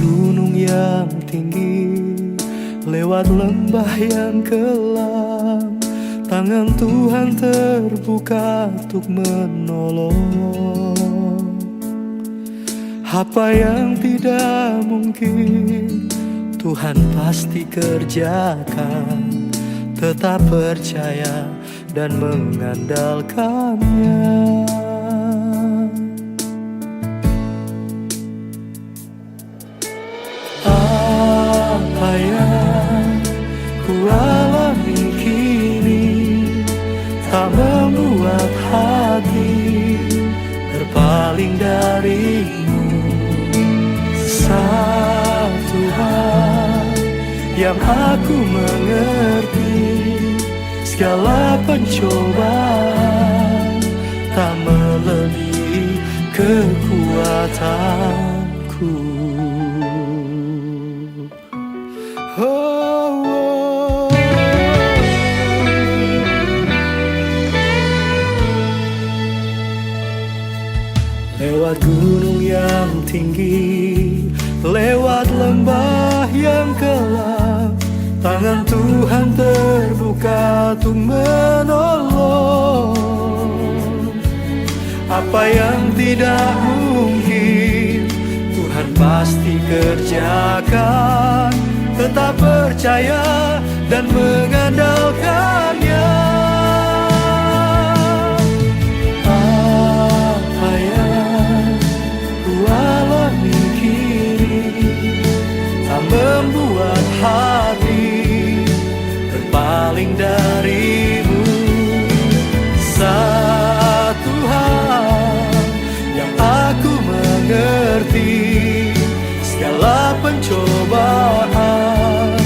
gunung yang tinggi, lewat lembah yang kelam, tangan Tuhan terbuka untuk menolong. Apa yang tidak mungkin Tuhan pasti kerjakan. Tetap percaya dan mengandalkannya. Apa yang ku alami kini tak membuat hati berpaling darimu. Satu hal yang aku mengerti, segala pencobaan tak melebihi kekuatanku. Lewat gunung yang tinggi, lewat lembah yang gelap, tangan Tuhan terbuka untuk menolong. Apa yang tidak mungkin Tuhan pasti kerjakan. Tetap percaya dan mengandalkannya. Apa yang ku alami kini tak membuat hati berpaling darimu. Satu hal yang aku mengerti, segala pencobaan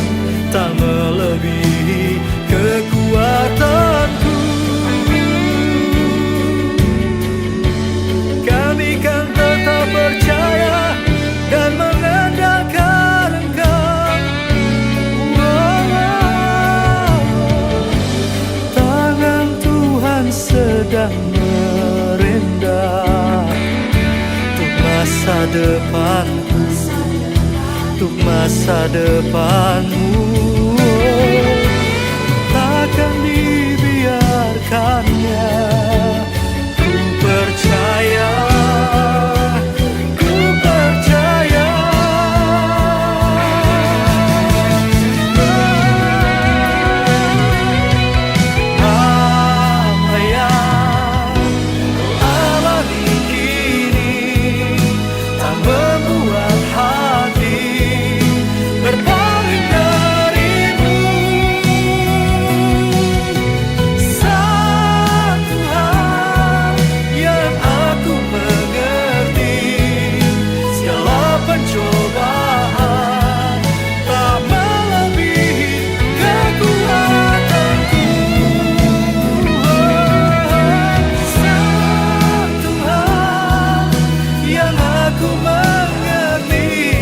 tak melebihi kekuatanku. Kami kan tetap percaya dan mengandalkan Engkau. Tangan Tuhan sedang merendah untuk masa depanku, untuk masa depanmu. Takkan dibiarkannya. Ku percaya, ku percaya. Apa yang ku alami kini tak membuat hati berpaling darimu. Satu hal yang aku mengerti, segala pencobaan tak melebihi kekuatanku. Satu hal yang aku mengerti,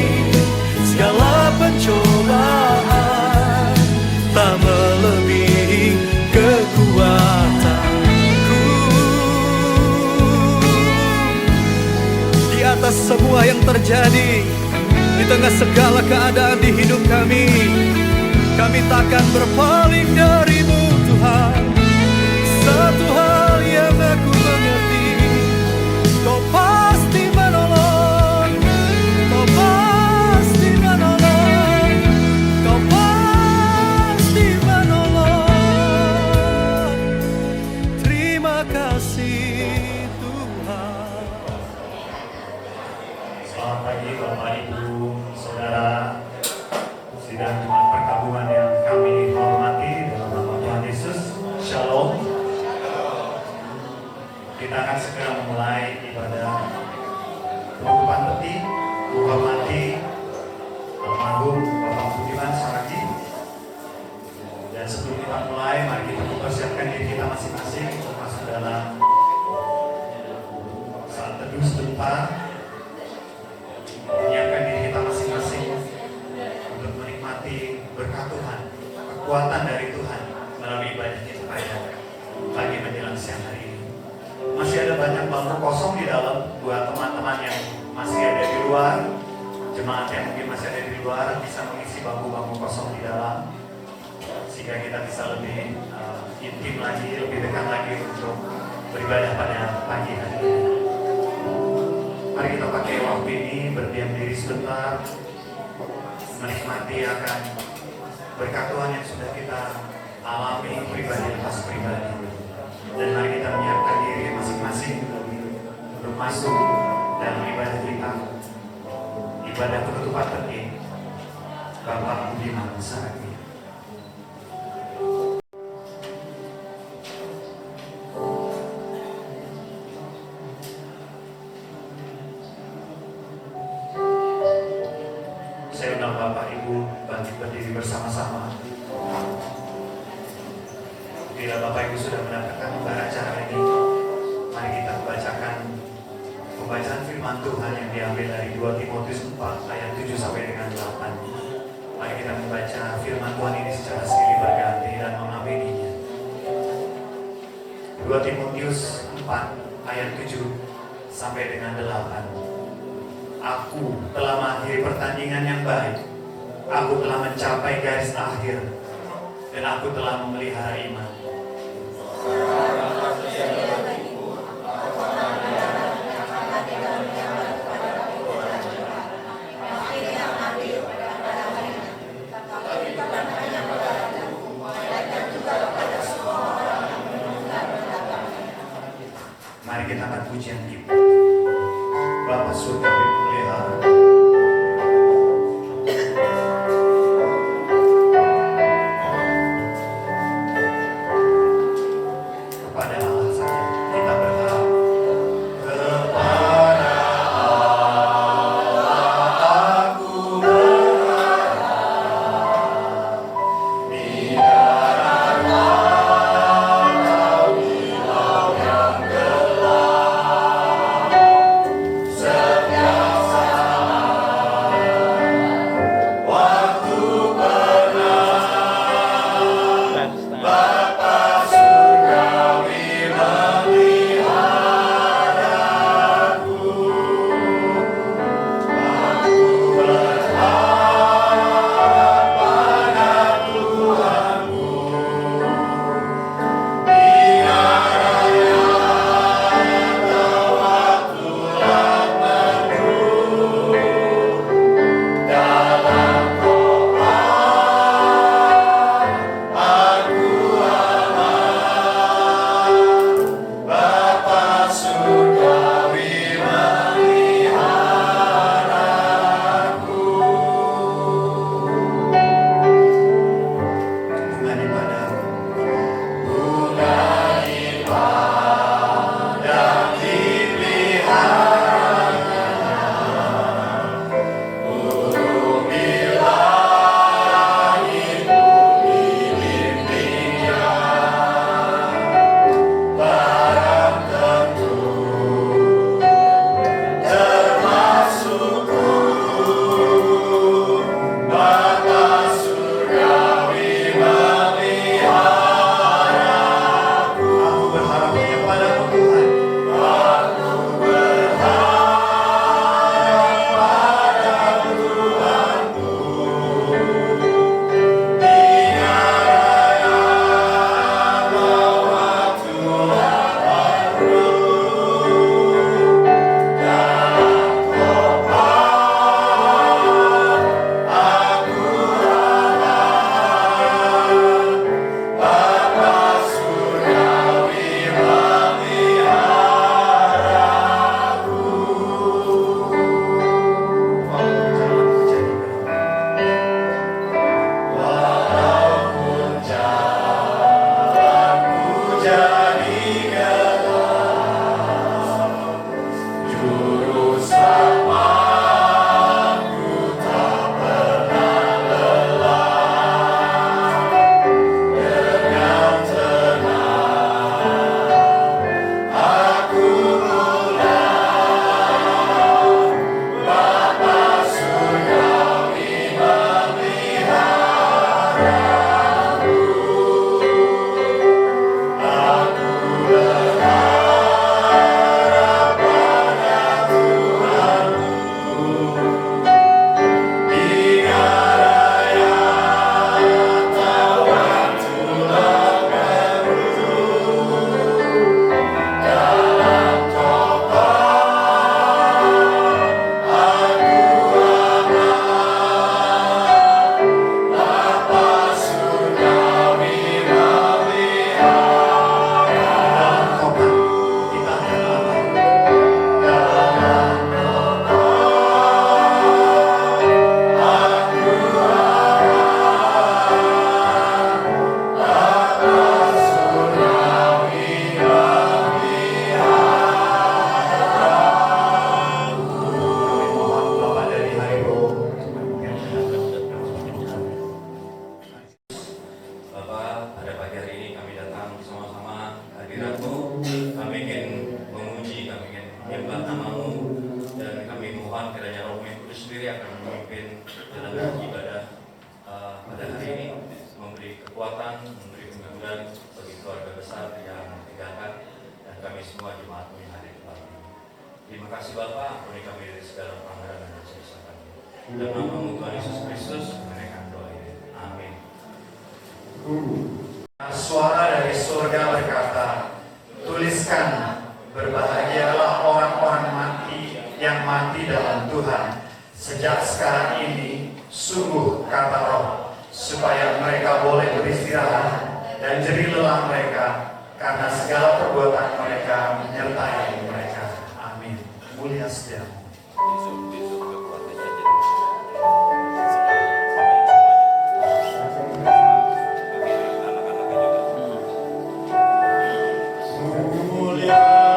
segala pencobaan tak melebihi kekuatanku. Di atas semua yang terjadi, di tengah segala keadaan di hidup kami takkan berpaling darimu Tuhan. Satu hal yang aku mengerti, Kau pasti menolong, Kau pasti menolong, Kau pasti menolong. Terima kasih Tuhan. Selamat pagi Bapak Ibu Saudara sidang Jumat perkabungan yang kami hormati dalam nama Tuhan Yesus. Shalom. Kita akan segera memulai ibadah penutupan peti menghormati almarhum Bapak Budiman Saragi. Dan sebelum kita mulai, mari kita persiapkan diri kita masing-masing untuk masuk dalam saat teduh sebentar. Menyiapkan diri kita masing-masing untuk menikmati berkat Tuhan, kekuatan dari Tuhan melalui ibadah kita pada pagi menjelang siang hari ini. Masih ada banyak bangku kosong di dalam buat teman-teman yang masih ada di luar. jemaat yang mungkin masih ada di luar bisa mengisi bangku-bangku kosong di dalam, sehingga kita bisa lebih intim lagi, lebih dekat lagi untuk beribadah pada pagi hari ini. Mari kita pakai waktu ini berdiam diri sebentar, menikmati akan berkat Tuhan yang sudah kita alami pribadi lepas pribadi. Dan mari kita menyiapkan diri masing-masing untuk masuk dalam ibadah kita, ibadah penutupan peti Bapak Budiman Saragi. Saya undang Bapak Ibu bangkit berdiri bersama-sama. Bila Bapak Ibu sudah mendapatkan acara ini, mari kita membacakan pembacaan firman Tuhan yang diambil dari 2 Timotius 4 ayat 7 sampai dengan 8. Mari kita membaca firman Tuhan ini secara silih berganti dan mengamininya. 2 Timotius 4 ayat 7 sampai dengan 8. Aku telah mengakhiri pertandingan yang baik. Aku telah mencapai garis akhir dan aku telah memelihara iman. Mari kita angkat pujian kita. Bapa surga dipelihara. Kepada Allah saja kita berharap. Kepada Allah aku berharap. Di dalam lautan yang gelap, setiap memimpin dalam ibadah pada hari ini, memberi kekuatan, memberi kemudahan bagi keluarga besar yang tinggalkan dan kami semua jemaat yang hadir di pagi ini. Terima kasih Bapak, ampuni kami dari segala pelanggaran dan dosa kami. Dan nama Tuhan Yesus Kristus mengenaikan doa ini. Amin. Suara dari surga berkata, tuliskan, berbahagialah orang-orang yang mati dalam Tuhan sejak sekarang ini, sungguh kata Roh, supaya mereka boleh beristirahat dan jerih lelah mereka karena segala perbuatan mereka menyertai mereka. Amin. Mulia setiamu. Yeah.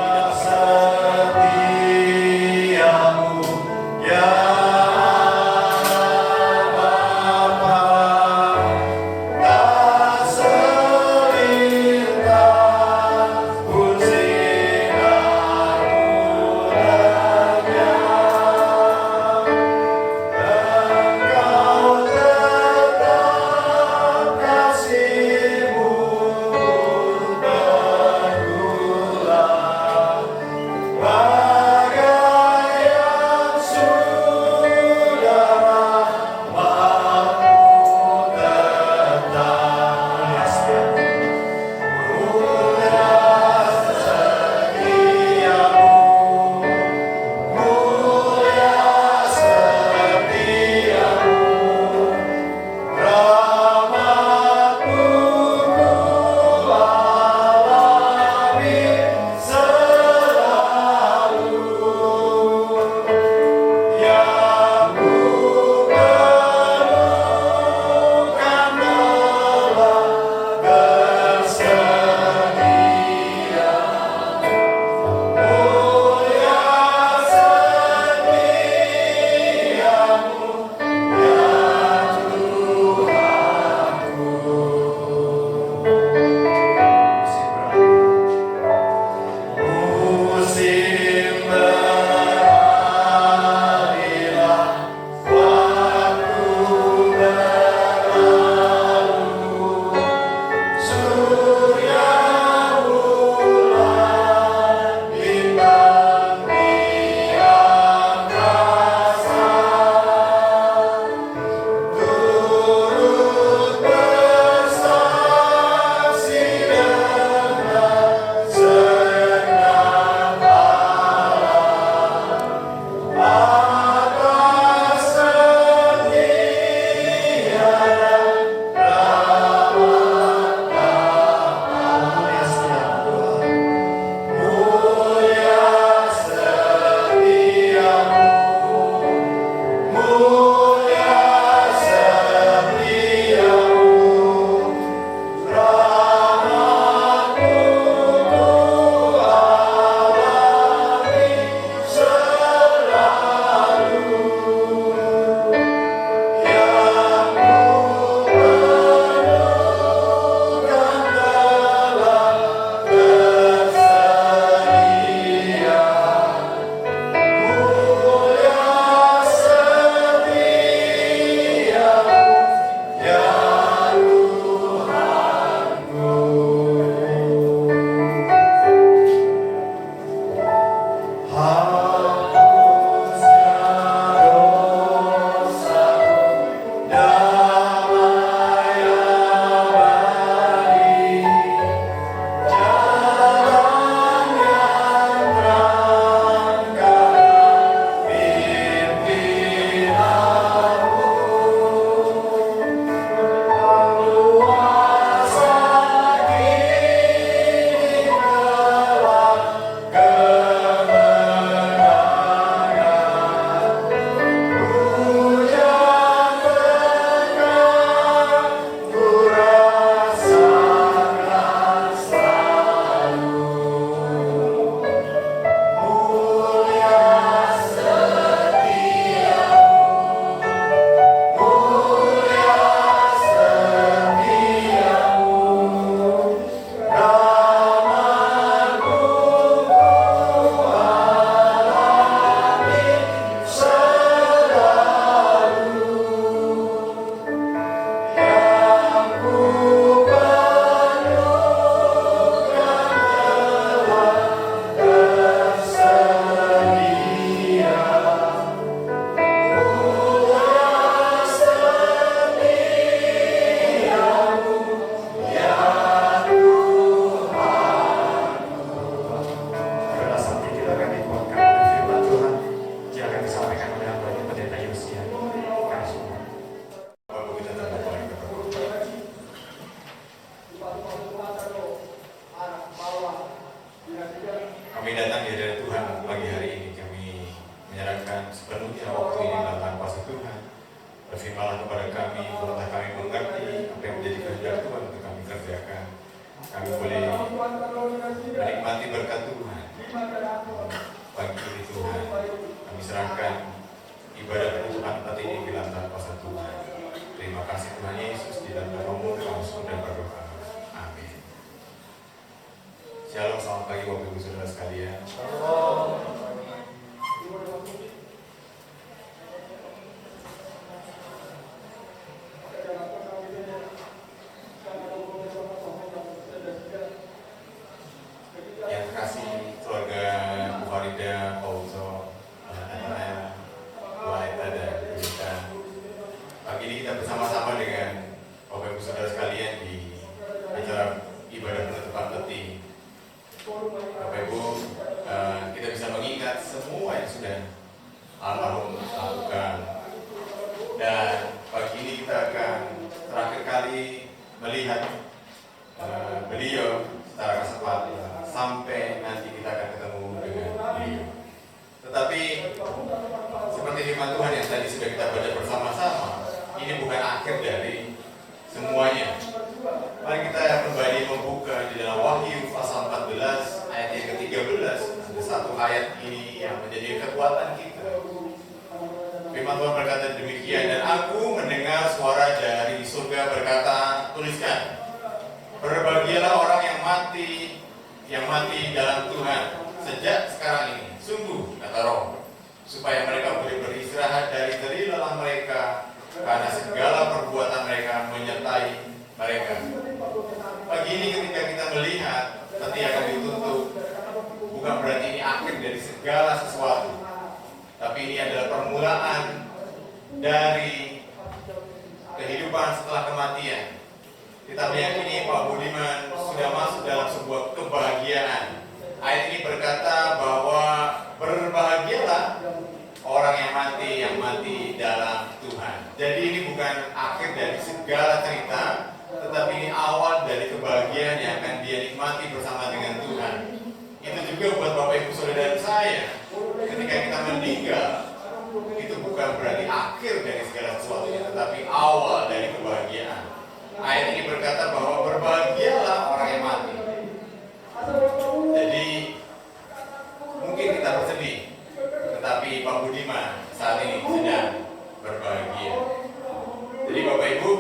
Terimalah kepada kami, buatlah kami mengerti apa yang menjadi kehendak Tuhan untuk kami kerjakan. Kami boleh menikmati berkat Tuhan. Pagi ini Tuhan, kami serahkan ibadah penutupan tadi ini di dalam kuasa Tuhan. Terima kasih Tuhan Yesus, di dalam nama-Mu kami syukur dan berdoa. Amin. Shalom, selamat pagi Bapak Ibu Saudara sekalian. Yang terkasih keluarga Bu Farida, Pak Uzo, anak-anak, Bu Aita dan Bu Rita. Pagi ini kita bersama-sama dengan Bapak Ibu Saudara sekalian di acara ibadah penutupan peti. Bapak Ibu, kita bisa mengingat semua yang sudah almarhum lakukan. Dan pagi ini kita akan terakhir kali melihat beliau secara kasat sampai nanti kita akan ketemu dengan beliau. Tetapi seperti firman Tuhan yang tadi sudah kita baca bersama-sama, ini bukan akhir dari semuanya. Mari kita kembali membuka di dalam Wahyu pasal 14 ayat yang ke-13. Ada satu ayat ini yang menjadi kekuatan kita. Firman Tuhan berkata demikian, dan aku mendengar suara dari surga berkata, tuliskan, berbahagialah orang yang mati dalam Tuhan sejak sekarang ini. Sungguh, kata Roh, supaya mereka boleh beristirahat dari jerih lelah mereka, karena segala perbuatan mereka menyertai mereka. Pagi ini ketika kita melihat peti akan ditutup, bukan berarti ini akhir dari segala sesuatu, tapi ini adalah permulaan dari kehidupan setelah kematian. Kita meyakini Pak Budiman sudah masuk dalam sebuah kebahagiaan. Ayat ini berkata bahwa berbahagialah orang yang mati dalam Tuhan. Jadi ini bukan akhir dari segala cerita, tetapi ini awal dari kebahagiaan yang akan dia nikmati bersama dengan Tuhan. Itu juga buat Bapak Ibu Saudara saya. Ketika kita meninggal, itu bukan berarti akhir dari segala sesuatunya, tetapi awal dari kebahagiaan. Ayat ini berkata bahwa berbahagialah orang yang mati. Jadi mungkin kita bersedih, tetapi Pak Budiman saat ini sedang berbahagia. Jadi Bapak Ibu,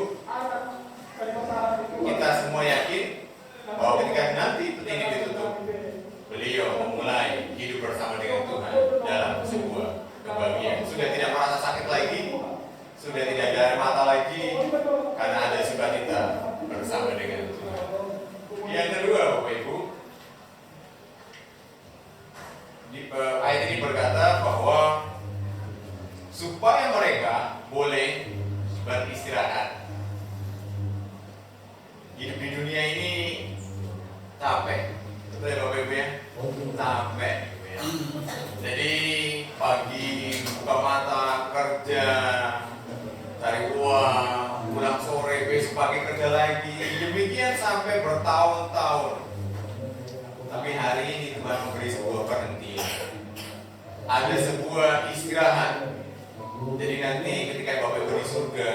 kita semua yakin bahwa ketika nanti peti ini ditutup, beliau memulai hidup bersama dengan Tuhan dalam sebuah kebahagiaan. Sudah tidak merasa sakit lagi, sudah tidak ada air mata lagi, karena ada sukacita bersama dengan Tuhan. Yang kedua, Bapak Ibu, ayat ini berkata bahwa supaya mereka boleh beristirahat. Hidup di dunia ini capek, betul ya Bapak Ibu ya? Capek gitu ya. Jadi pagi buka mata kerja, cari uang, pulang sore, besok pagi kerja lagi, demikian sampai bertahun-tahun. Tapi hari ini Tuhan memberi sebuah perhentian, ada sebuah istirahat. Jadi nanti ketika Bapak Ibu di surga,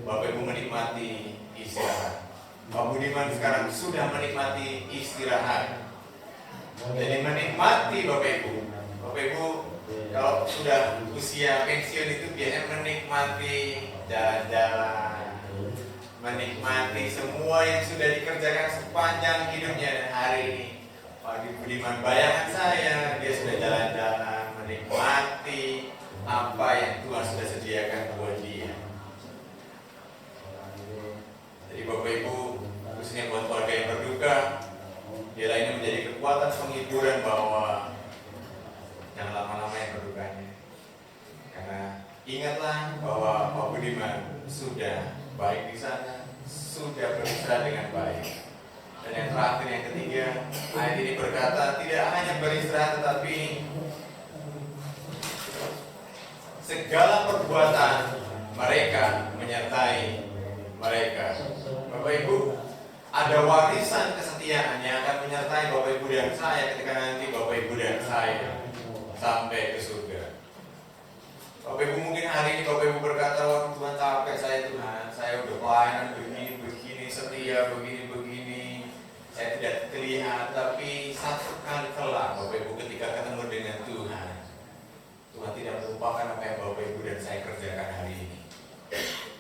Bapak Ibu menikmati istirahat. Pak Budiman sekarang sudah menikmati istirahat. Jadi menikmati Bapak Ibu. Bapak Ibu kalau sudah usia pensiun itu biasanya menikmati jalan-jalan, menikmati semua yang sudah dikerjakan sepanjang hidupnya. Dan hari ini Pak Budiman, bayangan saya, dia sudah jalan-jalan, menikmati apa yang Tuhan sudah sediakan buat dia. Jadi Bapak Ibu, khususnya buat keluarga yang berduka, biarlah ini menjadi kekuatan penghiburan bahwa jangan lama-lama yang berdukanya. Karena ingatlah bahwa Pak Budiman sudah baik di sana, sudah beristirahat dengan baik. Dan yang terakhir, yang ketiga, ayat ini berkata tidak hanya beristirahat, tetapi segala perbuatan mereka menyertai mereka. Bapak Ibu, ada warisan kesetiaan yang akan menyertai Bapak Ibu dan saya ketika nanti Bapak Ibu dan saya sampai ke surga. Bapak Ibu mungkin hari ini Bapak Ibu berkata, wah Tuhan capek saya Tuhan, saya udah pelayanan begini, setia begini, saya tidak terlihat. Tapi satu kali kelak Bapak Ibu ketika ketemu dengan Tuhan, Tuhan tidak melupakan apa yang Bapak Ibu dan saya kerjakan hari ini.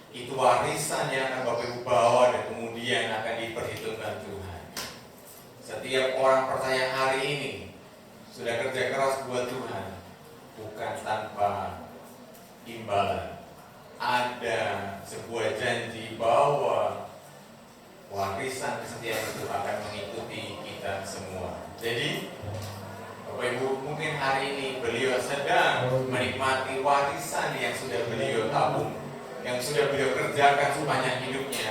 Itu warisan yang akan Bapak Ibu bawa dan kemudian akan diperhitungkan Tuhan. Setiap orang percaya hari ini sudah kerja keras buat Tuhan, bukan tanpa imbalan. Ada sebuah janji bahwa warisan kesetiaan itu akan mengikuti kita semua. Jadi Bapak Ibu mungkin hari ini beliau sedang menikmati warisan yang sudah beliau tabung, yang sudah beliau kerjakan sepanjang hidupnya,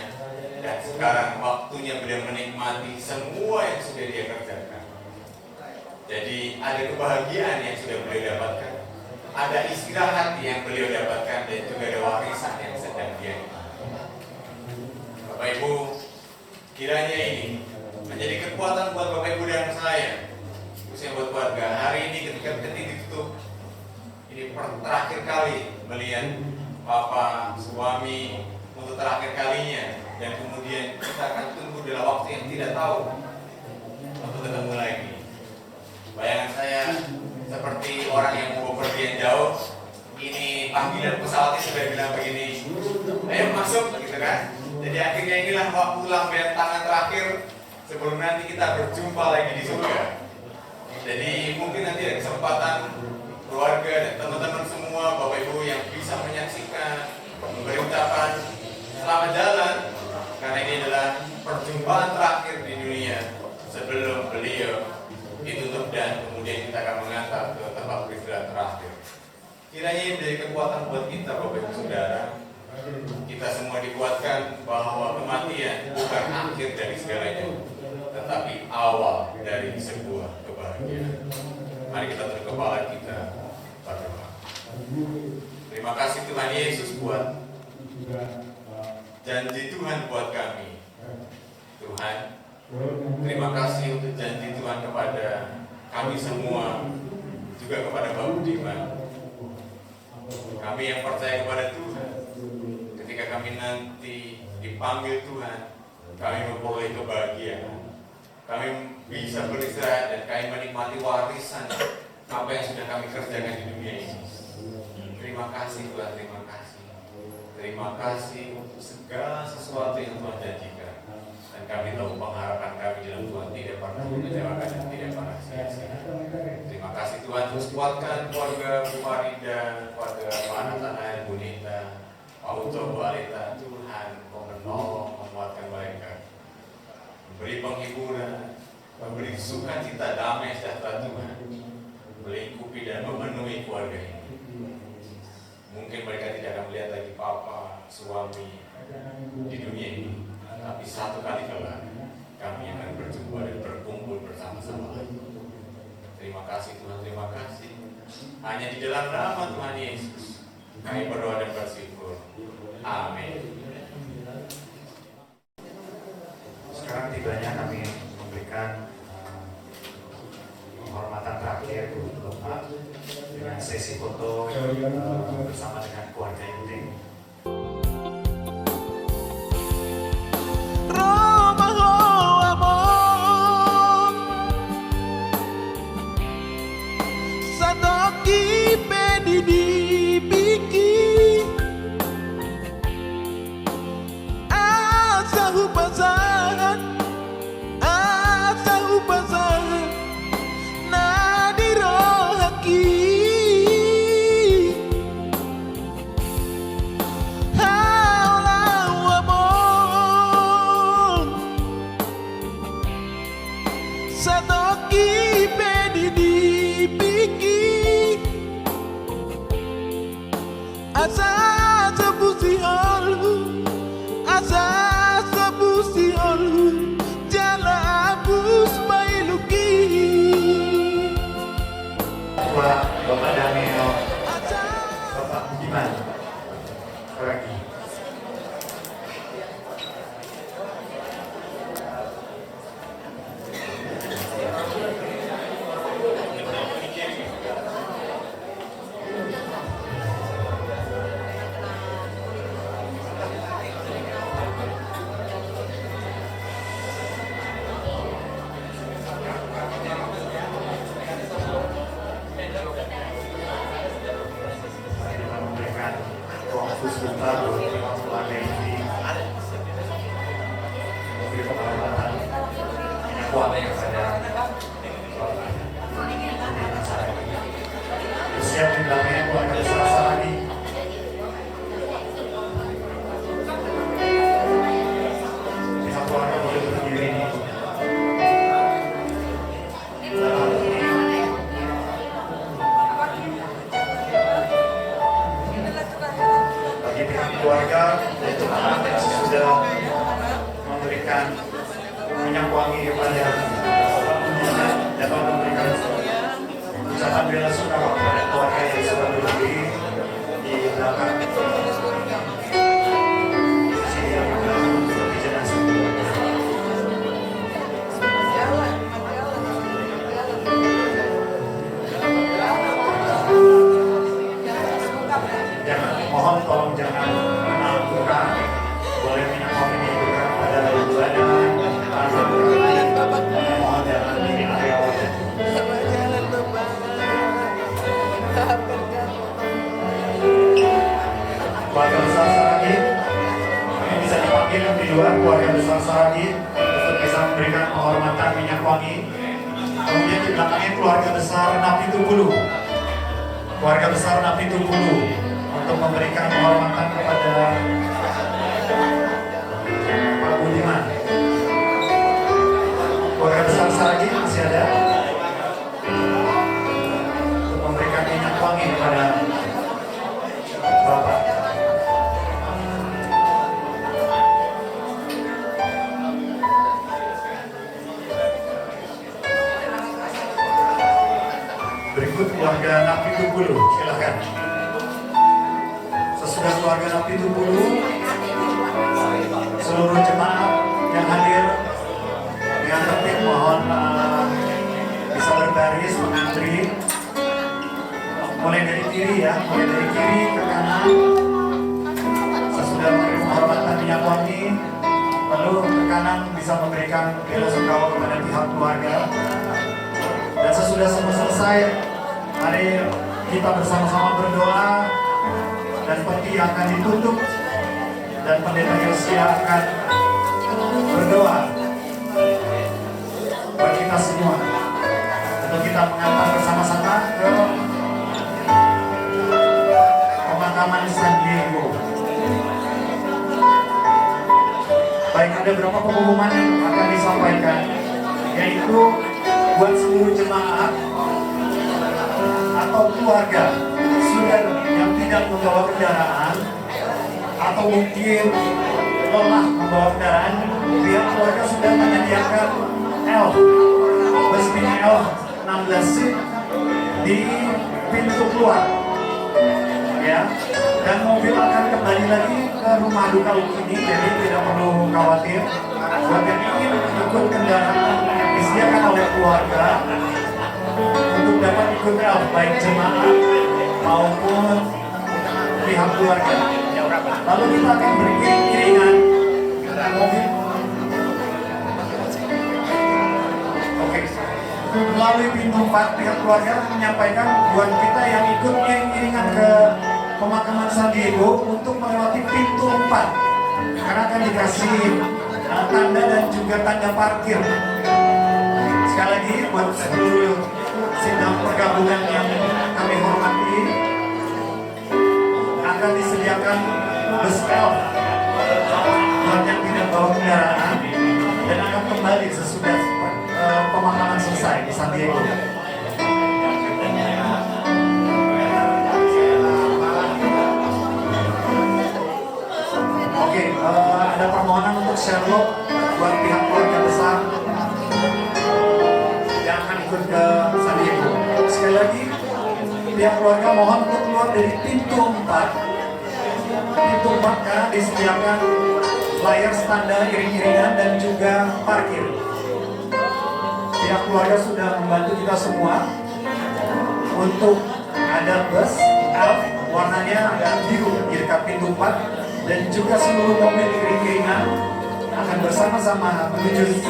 dan sekarang waktunya beliau menikmati semua yang sudah dia kerjakan. Jadi ada kebahagiaan yang sudah beliau dapatkan, ada istirahat yang beliau dapatkan, dan juga ada warisan yang sedang dia nikmati. Bapak Ibu, kiranya ini menjadi kekuatan buat Bapak Ibu dan saya, khususnya buat keluarga. Hari ini ketika ketik ditutup, ini terakhir kali melihat Bapak, suami untuk terakhir kalinya, dan kemudian kita akan tunggu dalam waktu yang tidak tahu untuk ketemu lagi. Bayangan saya seperti orang yang mau bepergian jauh, ini panggilan pesawatnya sudah bilang begini, ayo masuk, gitu kan. Jadi akhirnya inilah waktu lambaian tangan terakhir sebelum nanti kita berjumpa lagi di surga. Jadi mungkin nanti ada kesempatan keluarga dan teman-teman semua, Bapak Ibu yang bisa menyaksikan, memberi ucapan selamat jalan, karena ini adalah perjumpaan terakhir di dunia sebelum beliau ditutup dan kemudian kita akan mengantar ke tempat beristirahat terakhir. Kiranya ini menjadi kekuatan buat kita, Bapak Ibu Saudara. Kita semua dikuatkan bahwa kematian bukan akhir dari segalanya, tetapi awal dari sebuah kebahagiaan. Mari kita tunduk kepala kita berdoa. Terima kasih Tuhan Yesus buat janji Tuhan buat kami. Tuhan, terima kasih untuk janji Tuhan kepada kami semua, juga kepada Pak Budiman. Kami yang percaya kepada Tuhan, ketika kami nanti dipanggil Tuhan, kami memperoleh kebahagiaan. Kami bisa beristirahat dan kami menikmati warisan apa yang sudah kami kerjakan di dunia ini. Terima kasih Tuhan, terima kasih. Terima kasih untuk segala sesuatu yang Tuhan janjikan. Dan kami tahu pengharapan kami dalam Tuhan tidak pernah mengecewakan dan tidak pernah sia-sia. Terima kasih Tuhan, terus kuatkan keluarga Bu Farida, keluarga Pak Natanael, Bu Nita, Pak Uto, Bu Alita. Tuhan, Kau menolong, menguatkan mereka, memberi penghiburan, memberi sukacita, damai, sejahtera Tuhan, melingkupi dan memenuhi keluarga ini. Mungkin mereka tidak akan melihat lagi papa, suami di dunia ini, tapi satu kali kelak kami akan berjumpa dan berkumpul bersama-sama lagi. Terima kasih Tuhan, terima kasih. Hanya di dalam nama Tuhan Yesus kami berdoa dan bersyukur. Amin. Sekarang tibanya kami memberikan penghormatan terakhir untuk Pak dengan sesi foto bersama dengan keluarga inti. keluarga ini memberi penghormatan minyak wangi kepada Bapak. Siap didampingi keluarga besar Saragi. Pihak keluarga boleh berdiri. Bagi pihak keluarga dan jemaat yang sudah memberikan minyak wangi kepada dapat memberikan ucapan bela sungkawa kepada keluarga yang sudah berdiri di belakang sisi yang di jenazah. Mohon tolong jangan menakutkan. Boleh minyak wangi diberikan pada badan, tangan, kaki. Mohon jangan di area wajah. Keluarga besar Saragi, ini bisa dipanggil di luar keluarga besar Saragi untuk bisa memberikan penghormatan minyak wangi. Kemudian di belakangnya keluarga besar Napi Tubulu, keluarga besar Napi Tubulu untuk memberikan penghormatan kepada Pak Budiman. Keluarga besar Saragi masih ada untuk memberikan minyak wangi kepada Bapak. Berikut keluarga Napi Tubulu, silakan. Sesudah keluarga Napi Tubulu, seluruh jemaat yang hadir dengan tertib mohon bisa berbaris mengantri. Mulai dari kiri ya, mulai dari kiri ke kanan. Sesudah memberi penghormatan minyak wangi, lalu ke kanan bisa memberikan bela sungkawa kepada pihak keluarga. Dan sesudah semua selesai, mari kita bersama-sama berdoa dan peti akan ditutup dan pendeta Yosia akan berdoa buat kita semua untuk kita mengantar bersama-sama ke pemakaman San Diego. Baik, ada beberapa pengumuman yang akan disampaikan, yaitu buat seluruh jemaat atau keluarga saudara yang tidak membawa kendaraan atau mungkin lelah membawa kendaraan, pihak keluarga sudah menyediakan elf, bus mini elf 16 seat di pintu keluar, ya. Dan mobil akan kembali lagi ke rumah duka ini, jadi tidak perlu khawatir. Buat yang ingin ikut kendaraan yang disediakan oleh keluarga untuk dapat ikut elf, baik jemaat maupun pihak keluarga. Lalu kita akan beriringan mobil. Oke. Melalui pintu 4 pihak keluarga menyampaikan buat kita yang ikut iring-iringan ke pemakaman San Diego untuk melewati pintu 4 karena akan dikasih tanda dan juga tanda parkir. Sekali lagi buat seluruh sidang pergabungan yang kami hormati, akan disediakan bus elf buat yang tidak bawa kendaraan dan akan kembali sesudah pemakaman selesai di San Diego. Oke, ada permohonan untuk Sherlock buat pihak keluarga besar yang akan ikut ke San Diego. Sekali lagi, pihak keluarga mohon untuk keluar dari pintu 4. Pintu 4 karena disediakan flyer standar iring-iringan dan juga parkir. Pihak keluarga sudah membantu kita semua untuk ada bus elf warnanya ada biru di dekat pintu 4 dan juga seluruh mobil iring-iringan akan bersama-sama menuju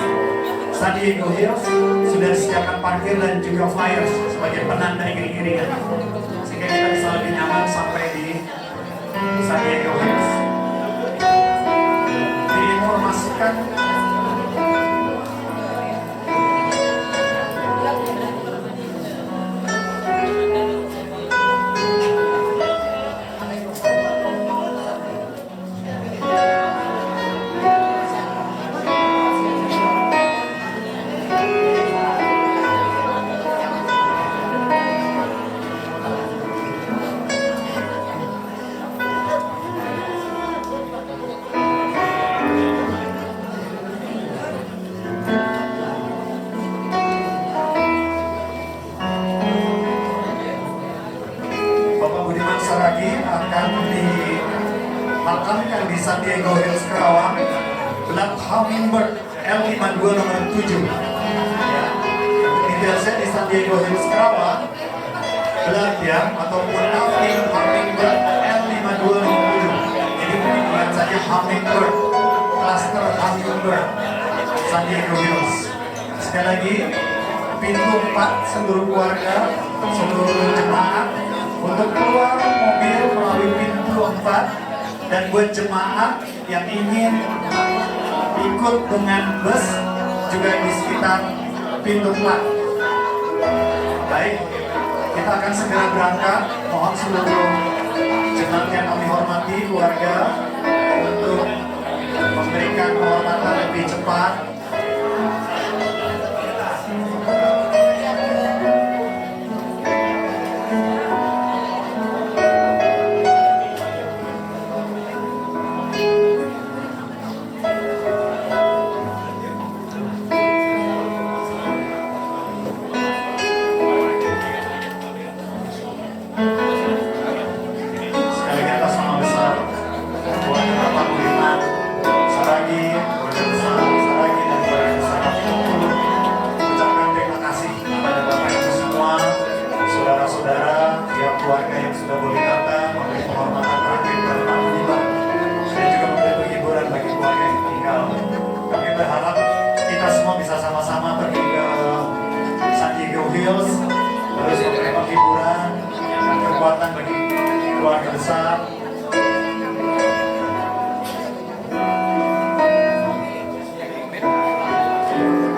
San Diego Hills. Sudah disediakan parkir dan juga flyers sebagai penanda iring-iringan sehingga kita bisa lebih nyaman sampai di San Diego Hills. akan dimakamkan di San Diego Hills Kerawang Black Hummingbird L52 nomor 7. Ya. Detailnya di San Diego Hills Kerawang Black ya, ataupun Hummingbird L52 nomor 7. Jadi bukan saja Hummingbird, cluster Hummingbird San Diego Hills. Sekali lagi, pintu 4 seluruh keluarga, seluruh jemaat untuk keluar mobil melalui pintu 4, dan buat jemaat yang ingin ikut dengan bus juga di sekitar pintu 4. Baik, kita akan segera berangkat. Mohon seluruh jemaat yang kami hormati, keluarga, untuk memberikan penghormatan lebih cepat. Keluarga yang sudah boleh datang, memberi penghormatan terakhir kepada Pak Budiman, dan juga memberi penghiburan bagi keluarga yang tinggal. Kami berharap kita semua bisa sama-sama pergi ke San Diego Hills, terus memberi penghiburan dan kekuatan bagi keluarga besar.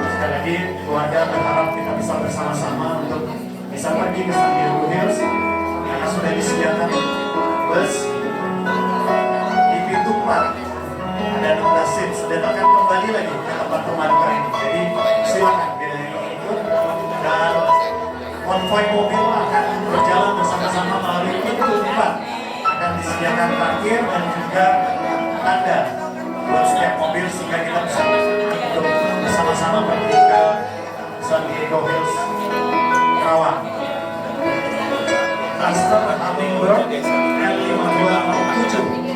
Sekali lagi, keluarga berharap kita bisa bersama-sama untuk bisa pergi ke San Diego Hills. Sudah disediakan bus di pintu 4, ada 16 seats, dan akan kembali lagi ke tempat pemandang ini. Jadi silakan bila ingin ikut, dan konvoi mobil akan berjalan bersama-sama melalui pintu 4. Akan disediakan parkir dan juga tanda buat setiap mobil sehingga kita bisa untuk bersama-sama pergi ke San Diego Hills Kerawang. Cluster Hummingbird L5207.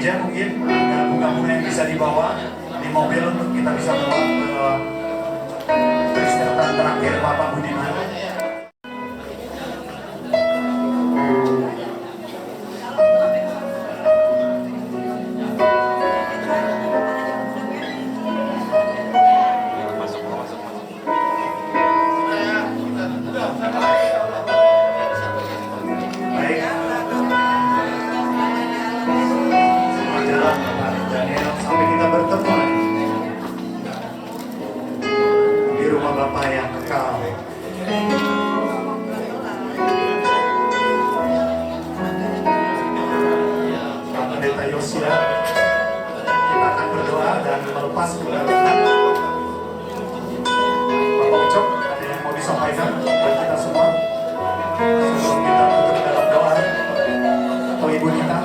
Mungkin bunga-bunga yang bisa dibawa di mobil untuk kita bisa bawa ke peristirahatan terakhir Bapak Budiman. Sampai kita bertemu di rumah Bapa yang kekal. Pak Pendeta Yosia, kita akan berdoa dan melepas kedatangan. Bapak Ucok, ada yang mau disampaikan buat kita semua sebelum kita tutup dalam doa, atau Ibu Nita?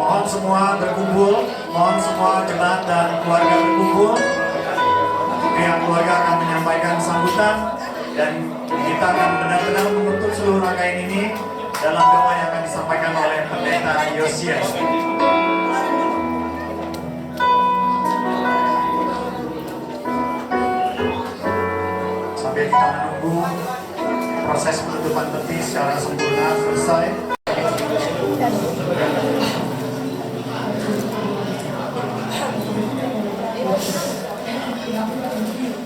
Mohon semua berkumpul, mohon semua jemaat dan keluarga berkumpul. Pihak keluarga akan menyampaikan sambutan, dan kita akan benar-benar menutup seluruh rangkaian ini dalam doa yang akan disampaikan oleh Pendeta Yosia. Sambil kita menunggu proses penutupan peti secara sempurna selesai.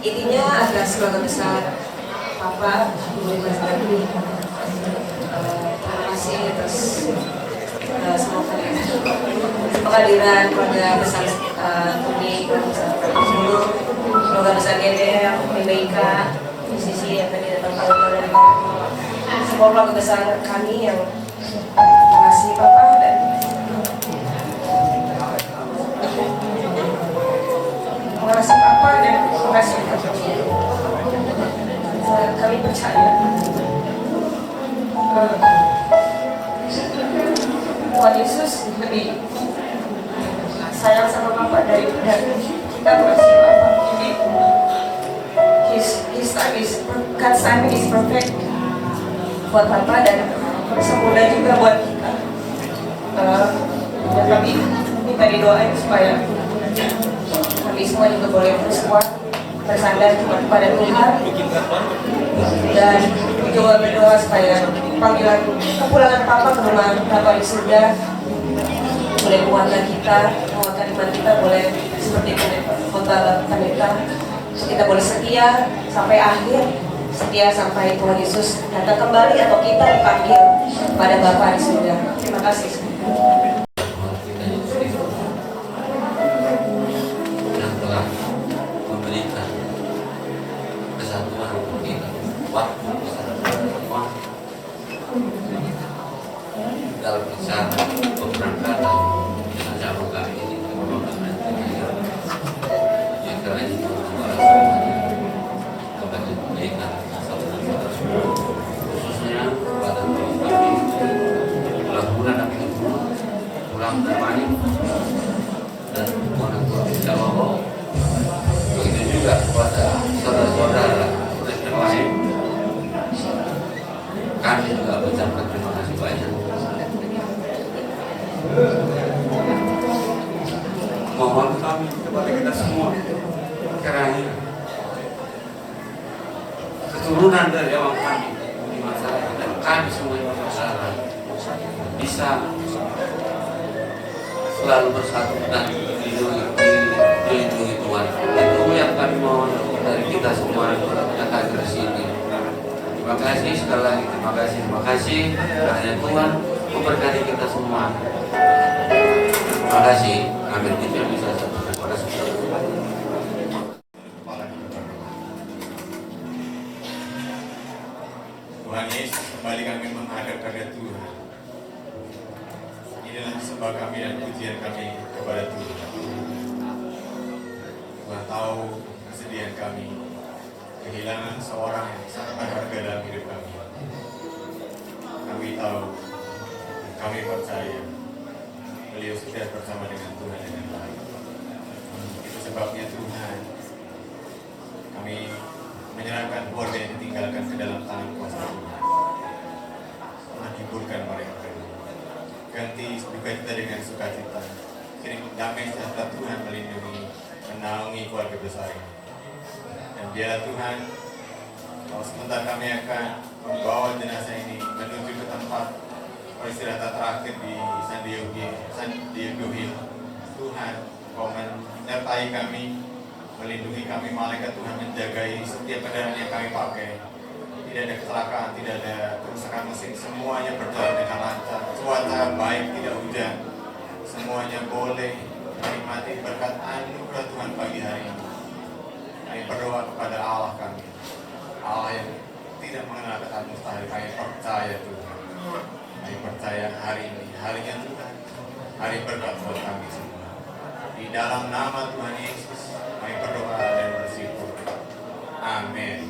Intinya atas keluarga besar Papa Budiman Sugandi, terima kasih atas semua kehadiran keluarga besar Tumi, keluarga besar GDR, PBIK, sisi yang tadi datang dari semua keluarga besar kami yang kasih Papa dan terima kasih Papa dan terima kasih kami percaya Tuhan Yesus lebih sayang sama Papa daripada kita masih Papa. Jadi His time is God's timing is perfect buat Papa dan sempurna juga buat kita. Dan kami minta didoain supaya kami semua juga boleh terus kuat bersandar cuma kepada Tuhan dan juga berdoa supaya panggilan kepulangan Papa ke rumah Bapa di surga boleh menguatkan kita, menguatkan iman kita, boleh seperti kota kita boleh setia sampai akhir, setia sampai Tuhan Yesus datang kembali atau kita dipanggil pada Bapa di surga. Terima kasih. Yang telah memberikan kesatuan untuk kita, waktu bersama dalam rencana pemberangkatan acara kami ini yang karena itu kepada kebaikan khususnya pada kami pulang pulang kembali dan orang tua Jawa, begitu juga kepada saudara-saudara Kristen lain. Kami juga mengucapkan terima kasih banyak. Mohon kami kepada kita semua kiranya keturunan dari awal kami di masyarakat dan kami semua di masyarakat bisa selalu bersatu dan dilindungi Tuhan. Itu yang kami mohon dari kita semua yang hadir di sini. Terima kasih sekali lagi, terima kasih karena Tuhan memberkati kita semua. Terima kasih. Amin. Itu yang bisa saya sampaikan kepada semua. Tuhan Yesus, kembali kami menghadap kepada Tuhan. Inilah sembah kami dan pujian kami kepada Tuhan. Tuhan tahu kesedihan kami, kehilangan seorang yang sangat berharga dalam hidup kami. Kami tahu, kami percaya beliau sudah bersama dengan Tuhan dengan baik. Itu sebabnya Tuhan, kami menyerahkan keluarga yang ditinggalkan ke dalam tangan kuasa Tuhan. Tuhan hiburkan mereka, ganti duka kita dengan sukacita. Kirim damai sejahtera Tuhan melindungi, menaungi keluarga besar ini. Dan biarlah Tuhan, kalau sebentar kami akan membawa jenazah ini menuju ke tempat peristirahatan terakhir di San Diego Hill. Tuhan, Kau menyertai kami, melindungi kami, malaikat Tuhan menjagai setiap kendaraan yang kami pakai. Tidak ada kecelakaan, tidak ada kerusakan mesin, semuanya berjalan dengan lancar. Cuaca baik, tidak hujan. Semuanya boleh menikmati berkat anugerah Tuhan pagi hari ini. Kami berdoa kepada Allah kami, Allah yang tidak mengenal kata mustahil. Kami percaya Tuhan. Kami percaya hari ini, harinya Tuhan, hari berkat buat kami semua. Di dalam nama Tuhan Yesus, kami berdoa dan bersyukur. Amin.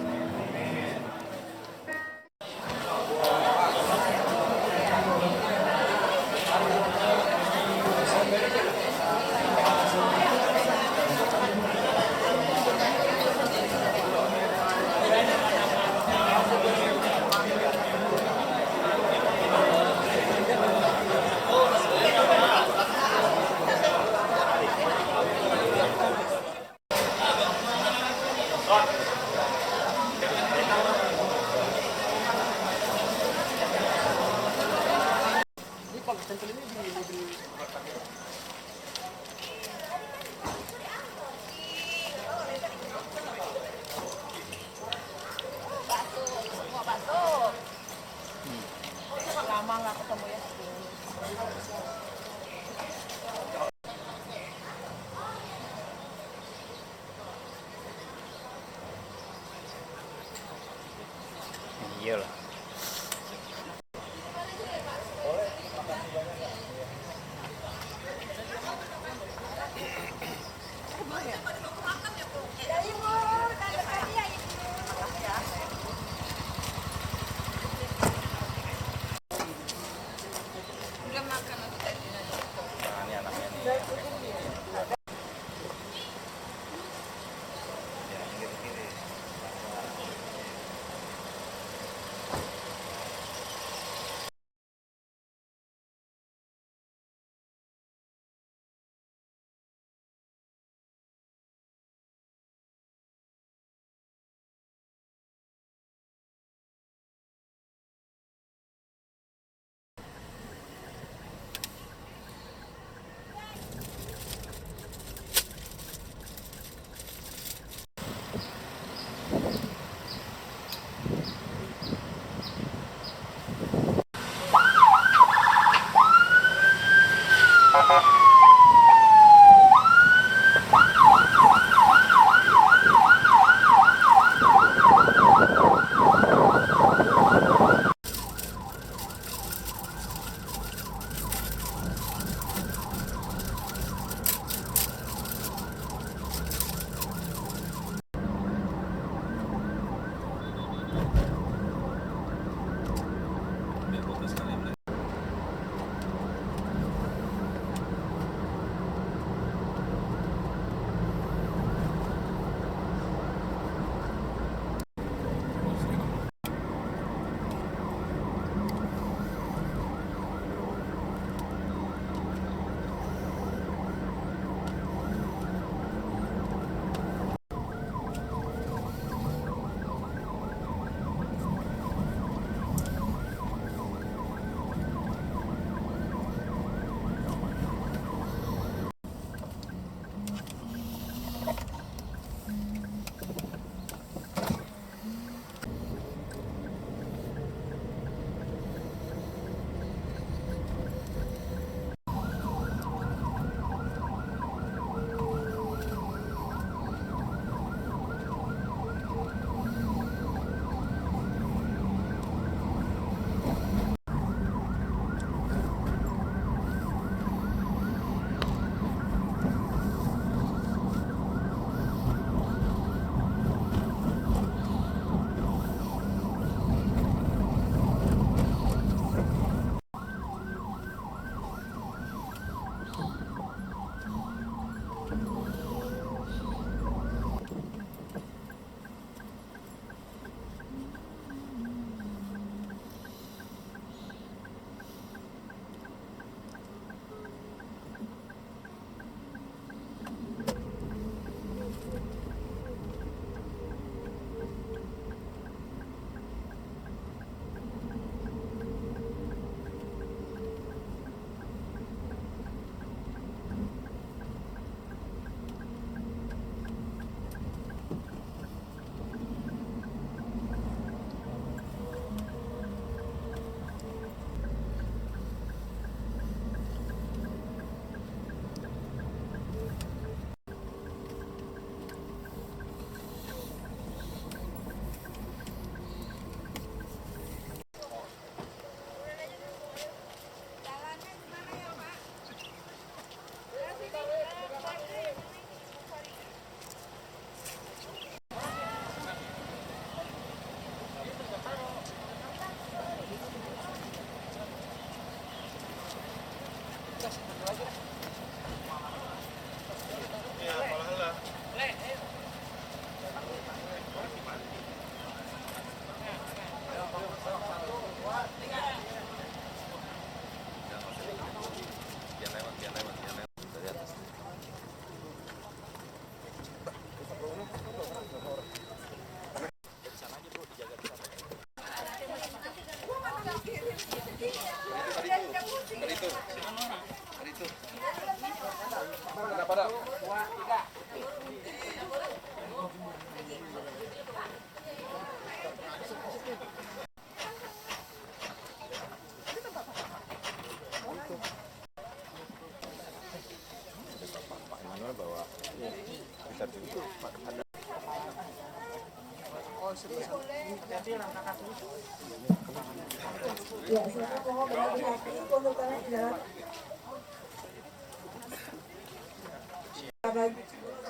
Ya, silakan mohon berhati-hati untuk kalian di dalam.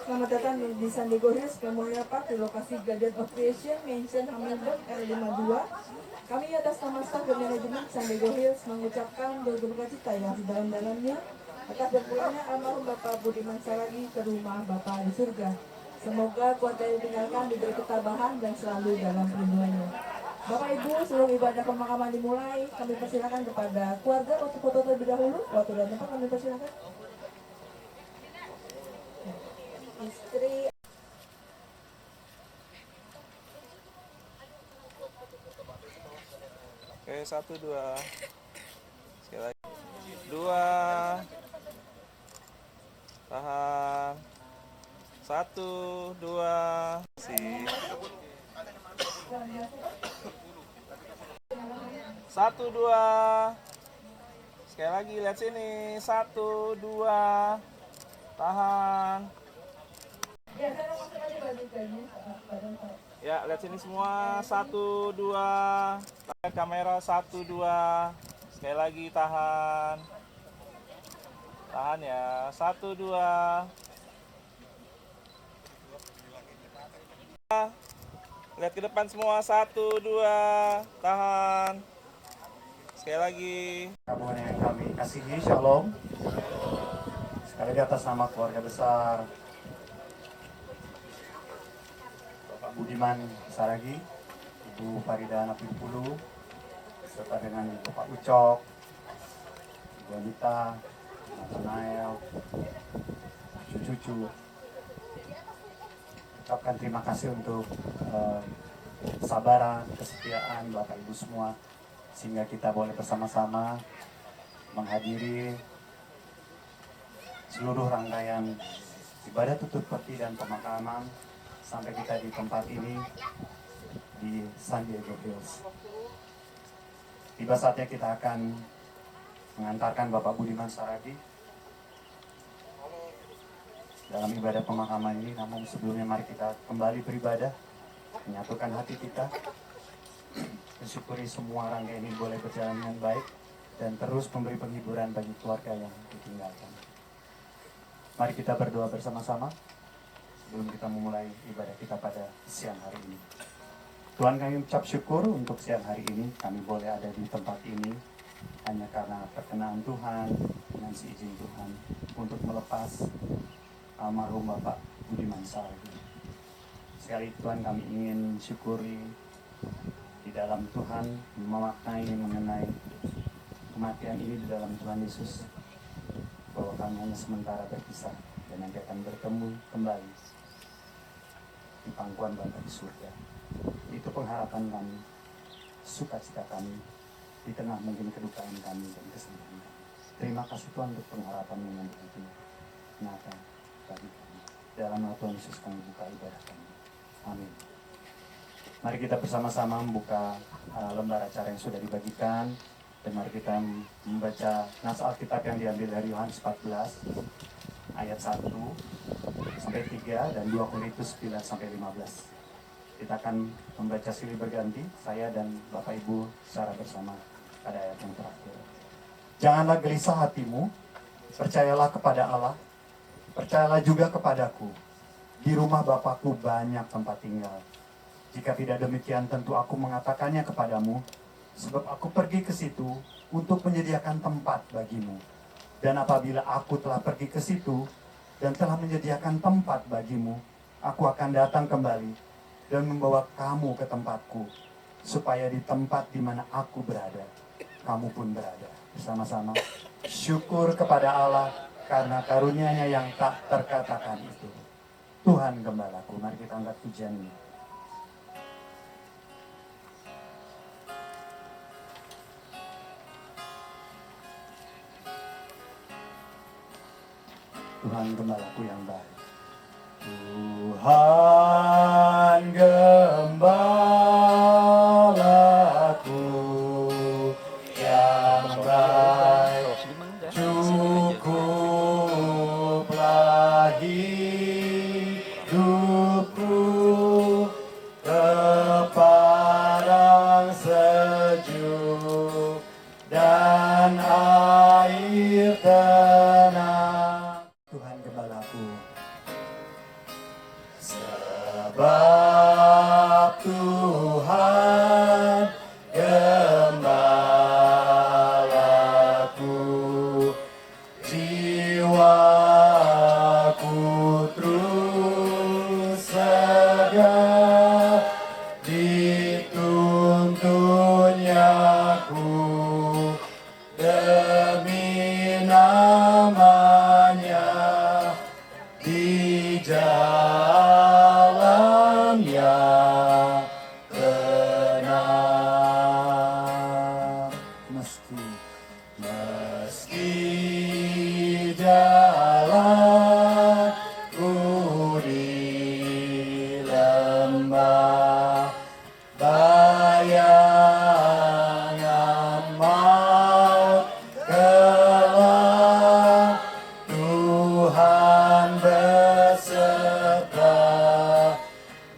Selamat datang di San Diego Hills Memorial Park di lokasi Garden of Creation Mansion Hamilton R52. Kami atas nama staf dan manajemen San Diego Hills mengucapkan berduka cita yang sedalam-dalamnya atas berpulangnya almarhum Bapak Budiman Saragi ke rumah Bapak di surga. Semoga keluarga yang ditinggalkan diberi ketabahan dan selalu dalam perlindungannya. Bapak Ibu, sebelum ibadah pemakaman dimulai, kami persilakan kepada keluarga untuk foto terlebih dahulu. Waktu dan tempat kami persilakan. Istri. Oke, 1, 2. Sekali lagi. 2. Tahan. 1, 2. Sip. 1, 2. Sekali lagi, lihat sini. 1, 2. Tahan. Ya, lihat sini semua. 1, 2. Tahan kamera. 1, 2. Sekali lagi, tahan. Tahan ya. 1, 2. Lihat ke depan semua. 1, 2. Tahan. Sekali lagi. Kamu yang kami kasihi, Shalom. Sekali di atas nama keluarga besar Bapak Budiman Saragi, Ibu Farida Napipulu, serta dengan Bapak Ucok, Ibu Anita, Nathanael, cucu-cucu. Ucapkan terima kasih untuk kesabaran, kesetiaan Bapak Ibu semua, sehingga kita boleh bersama-sama menghadiri seluruh rangkaian ibadah tutup peti dan pemakaman sampai kita di tempat ini di San Diego Hills. Tiba saatnya kita akan mengantarkan Bapak Budiman Saragi dalam ibadah pemakaman ini. Namun sebelumnya mari kita kembali beribadah, menyatukan hati kita, mensyukuri semua rangkaian ini boleh berjalan dengan baik dan terus memberi penghiburan bagi keluarga yang ditinggalkan. Mari kita berdoa bersama-sama sebelum kita memulai ibadah kita pada siang hari ini. Tuhan, kami ucap syukur untuk siang hari ini kami boleh ada di tempat ini hanya karena perkenan Tuhan dengan seizin Tuhan untuk melepas almarhum Bapak Budiman Saragi. Sekali Tuhan, kami ingin syukuri di dalam Tuhan, memaknai mengenai kematian ini di dalam Tuhan Yesus, bahwa kami hanya sementara berpisah dan nanti akan bertemu kembali di pangkuan Bapa di surga. Itu pengharapan kami, sukacita kami di tengah mungkin kedukaan kami dan kesedihan kami. Terima kasih Tuhan untuk pengharapan yang begitu nyata bagi kami. Dalam nama Tuhan Yesus kami buka ibadah kami. Amin. Mari kita bersama-sama membuka lembar acara yang sudah dibagikan. Dan mari kita membaca nas Alkitab yang diambil dari Yohanes 14 ayat 1 sampai 3 dan 2 Korintus 9 sampai 15. Kita akan membaca silih berganti, saya dan Bapak Ibu secara bersama pada ayat yang terakhir. Janganlah gelisah hatimu, percayalah kepada Allah, percayalah juga kepadaku. Di rumah Bapakku banyak tempat tinggal. Jika tidak demikian tentu aku mengatakannya kepadamu, sebab aku pergi ke situ untuk menyediakan tempat bagimu. Dan apabila aku telah pergi ke situ dan telah menyediakan tempat bagimu, aku akan datang kembali dan membawa kamu ke tempatku, supaya di tempat di mana aku berada, kamu pun berada. Bersama-sama syukur kepada Allah karena karunia-Nya yang tak terkatakan itu. Tuhan Gembalaku, mari kita angkat pujian ini. Tuhan Gembalaku yang baik. Tuhan Gembalaku yang baik, cukuplah hidupku kepadang sejuk dan air tenang. Tuhan Gembalaku, sebab Tuhan Gembalaku, Tuhan beserta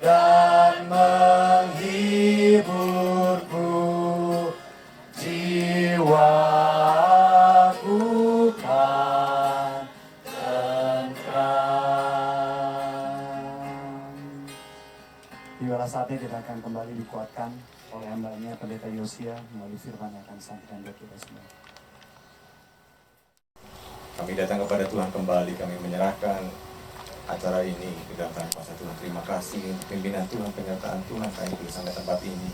dan menghiburku, jiwaku kan tentram. Tibalah saatnya kita akan kembali dikuatkan oleh hambanya Pendeta Yosia melalui firman yang akan disampaikan buat kita semua. Kami datang kepada Tuhan kembali, kami menyerahkan acara ini ke dalam tangan kuasa Tuhan. Terima kasih untuk pimpinan Tuhan, penyertaan Tuhan kami boleh sampai tempat ini.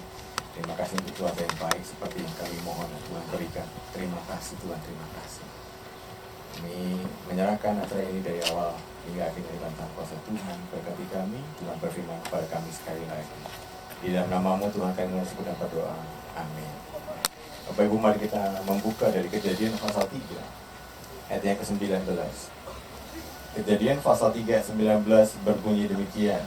Terima kasih untuk keluarga yang baik seperti yang kami mohon dan Tuhan berikan. Terima kasih Tuhan, terima kasih. Kami menyerahkan acara ini dari awal hingga akhirnya di dalam tangan kuasa Tuhan. Berkati kami, Tuhan berfirman kepada kami sekali lagi. Di dalam namamu Tuhan kami mengucap dan berdoa. Amin. Bapak Ibu, mari kita membuka dari Kejadian pasal 3 ayat yang ke-19. Kejadian pasal 3 ayat 19 berbunyi demikian.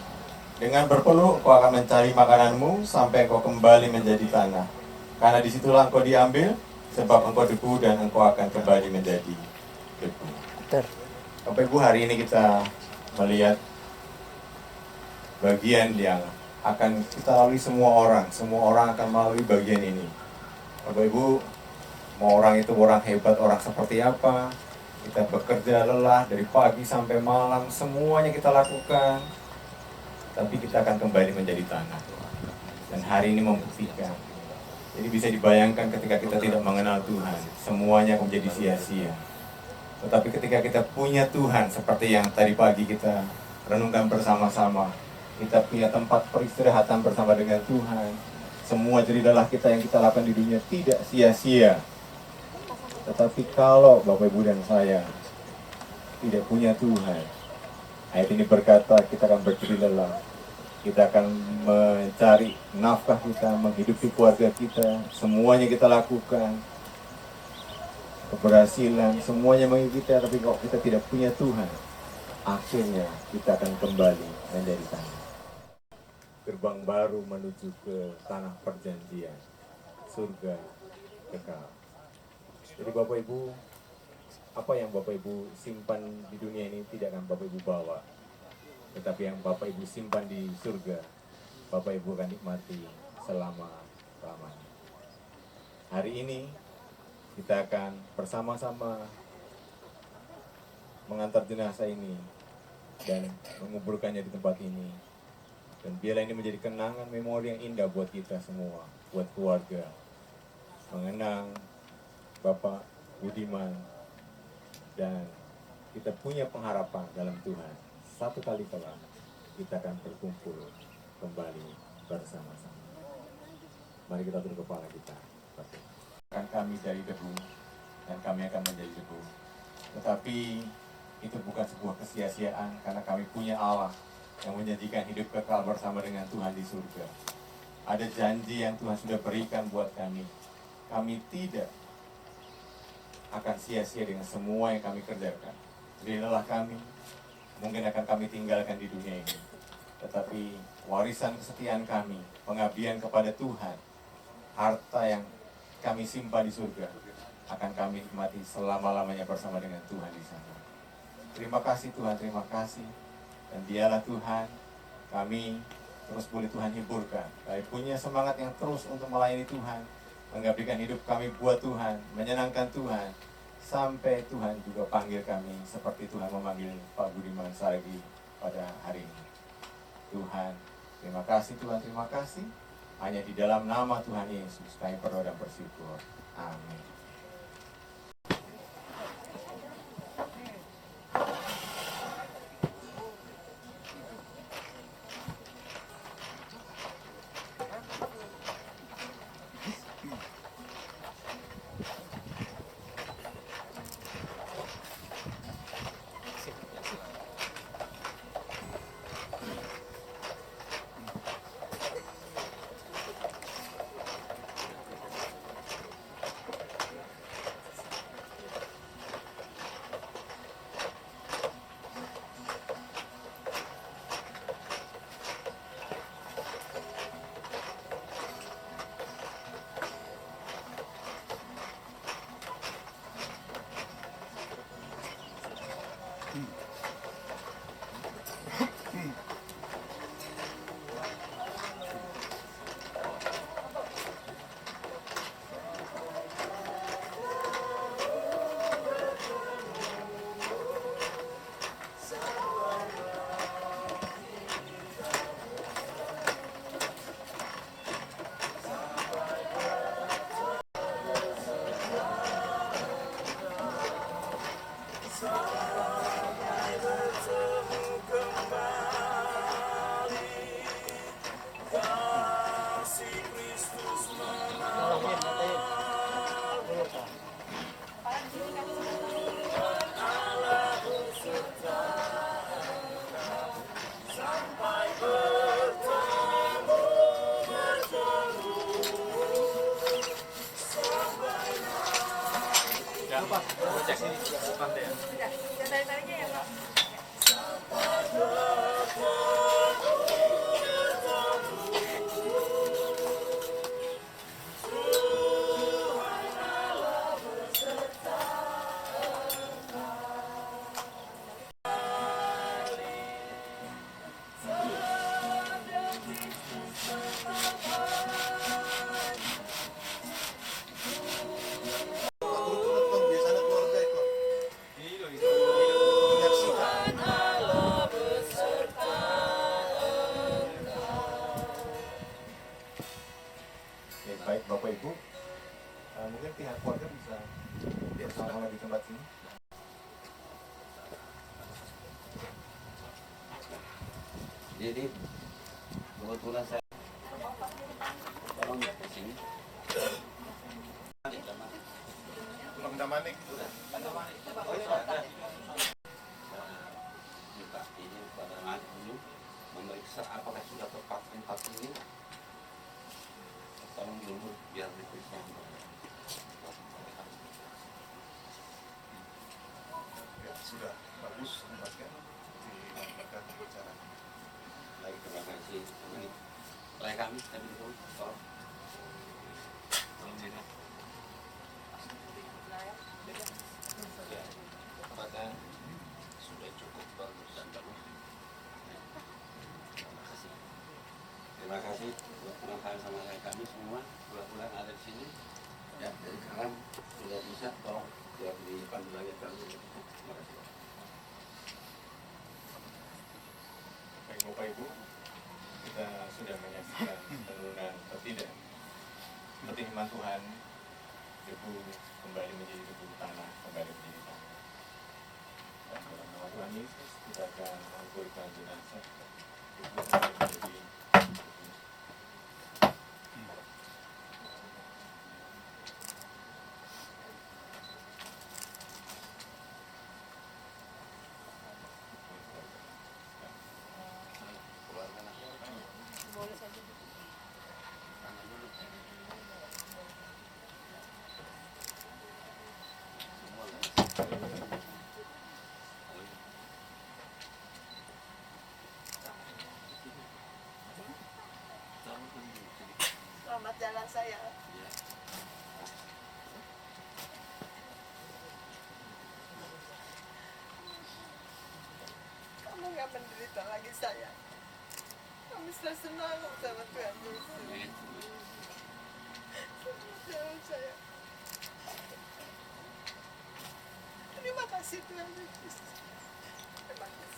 Dengan berpeluh engkau akan mencari makananmu sampai engkau kembali menjadi tanah. Karena disitulah engkau diambil, sebab engkau debu dan engkau akan kembali menjadi debu. Bapak Ibu, hari ini kita melihat bagian yang akan kita lalui semua orang akan melalui bagian ini. Bapak Ibu, mau orang itu orang hebat, orang seperti apa, kita bekerja lelah dari pagi sampai malam, semuanya kita lakukan, tapi kita akan kembali menjadi tanah. Dan hari ini membuktikan. Jadi bisa dibayangkan ketika kita tidak mengenal Tuhan, semuanya akan menjadi sia-sia. Tetapi ketika kita punya Tuhan, seperti yang tadi pagi kita renungkan bersama-sama, kita punya tempat peristirahatan bersama dengan Tuhan, semua jerih lelah kita yang kita lakukan di dunia tidak sia-sia. Tetapi kalau Bapak Ibu dan saya tidak punya Tuhan, ayat ini berkata kita akan berjerih lelah, kita akan mencari nafkah kita, menghidupi keluarga kita, semuanya kita lakukan, keberhasilan, semuanya mengikuti kita, tapi kalau kita tidak punya Tuhan, akhirnya kita akan kembali menjadi tanah. Gerbang baru menuju ke tanah perjanjian, surga kekal. Jadi Bapak Ibu, apa yang Bapak Ibu simpan di dunia ini tidak akan Bapak Ibu bawa, tetapi yang Bapak Ibu simpan di surga, Bapak Ibu akan nikmati selama-lamanya. Hari ini kita akan bersama-sama mengantar jenazah ini dan menguburkannya di tempat ini. Dan biarlah ini menjadi kenangan memori yang indah buat kita semua, buat keluarga. Mengenang Bapak Budiman, dan kita punya pengharapan dalam Tuhan. Satu kali kelak kita akan berkumpul kembali bersama-sama. Mari kita tunduk kepala kita. Akan kami dari debu, dan kami akan menjadi debu. Tetapi itu bukan sebuah kesia-siaan, karena kami punya Allah yang menjanjikan hidup kekal bersama dengan Tuhan di surga. Ada janji yang Tuhan sudah berikan buat kami. Kami tidak akan sia-sia dengan semua yang kami kerjakan. Jadi lelah kami, mungkin akan kami tinggalkan di dunia ini. Tetapi warisan kesetiaan kami, pengabdian kepada Tuhan, harta yang kami simpan di surga, akan kami nikmati selama-lamanya bersama dengan Tuhan di sana. Terima kasih Tuhan, terima kasih. Dan dialah Tuhan, kami terus boleh Tuhan hiburkan. Kami punya semangat yang terus untuk melayani Tuhan, mengabdikan hidup kami buat Tuhan, menyenangkan Tuhan, sampai Tuhan juga panggil kami seperti Tuhan memanggil Pak Budiman Saragi pada hari ini. Tuhan, terima kasih Tuhan, terima kasih. Hanya di dalam nama Tuhan Yesus kami berdoa dan bersyukur. Amin. sini. Kebetulan saya tolong ke sini. Minta ini pada anak dulu memeriksa apakah sudah tepat tempat ini. Tolong dulu biar diperiksa. Sudah bagus tempatnya di dekat bicara. Baik, terima kasih. Oleh kami dulu. Tolong. Ya, apakah sudah cukup bagus dan bagus? Terima kasih. Terima kasih buat teman-teman sama kami semua. Bulan-bulan ada di sini. Ya, dari sekarang sudah bisa. Tolong biar dipandu lagi kami. Terima kasih. Baik Bapak Ibu, kita sudah menyaksikan penurunan tidak seperti firman Tuhan, debu kembali menjadi debu, tanah kembali menjadi tanah. Dan dalam nama Tuhan Yesus kita akan mengumpulkan jenazah debu kembali menjadi debu. Selamat jalan saya. Kamu nggak menderita lagi saya. Kamu sudah senang sama Tuhan Yesus. Selamat jalan saya. Terima kasih Tuhan Yesus. Terima kasih.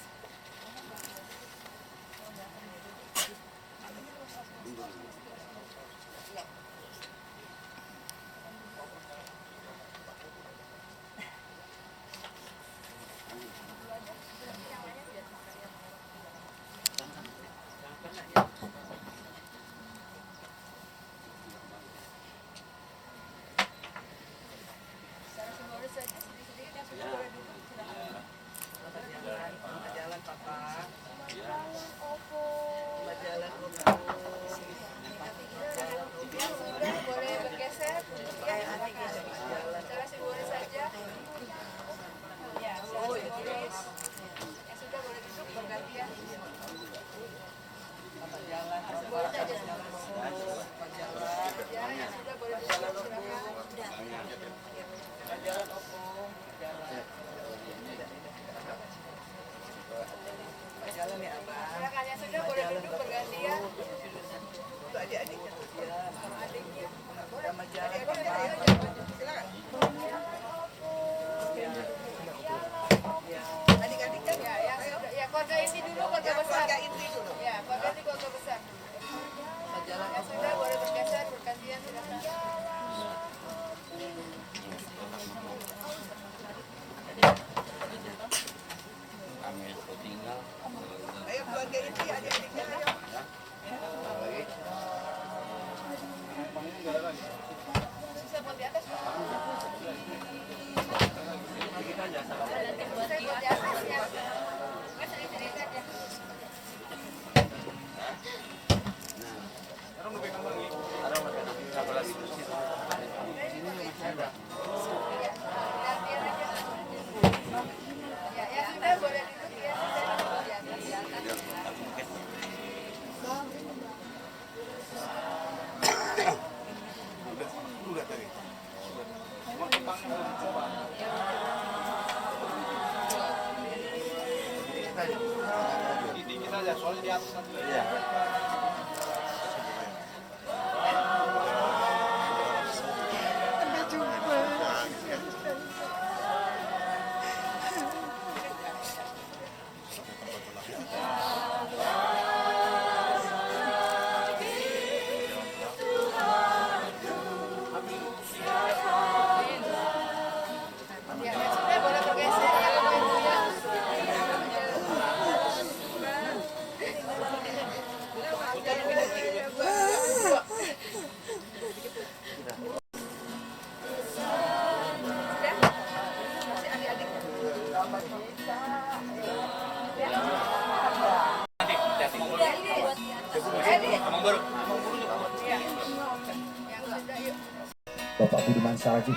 Bapak Budiman Saragih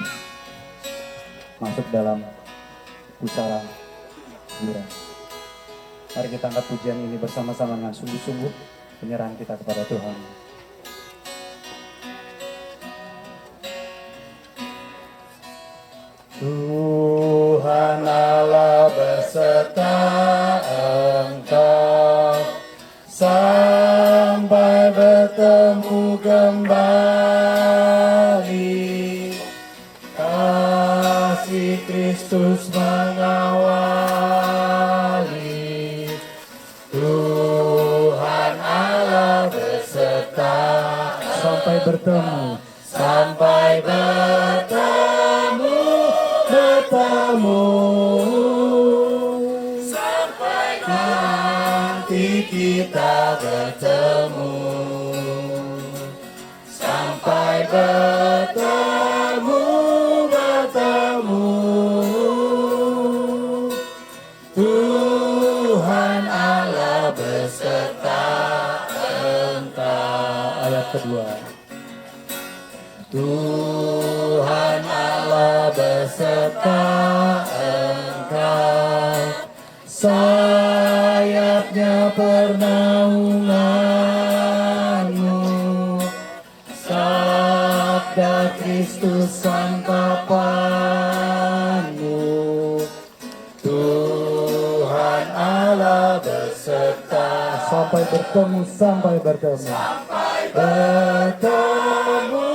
masuk dalam pusara hiburan. Mari kita angkat pujian ini bersama-sama dengan sungguh-sungguh penyerahan kita kepada Tuhan. Tuhan Allah beserta Engkau sampai bertemu kembali. Kasih Kristus mengawali. Tuhan Allah beserta sampai bertemu, sampai bertemu, sampai nanti kita bertemu, sampai bertemu. Tuhan Allah beserta Engkau. Ayat kedua. Tuhan Allah beserta Engkau, sayapnya pernaunganmu, sabda Kristus santapanmu. Tuhan Allah beserta sampai bertemu, sampai bertemu, sampai bertemu.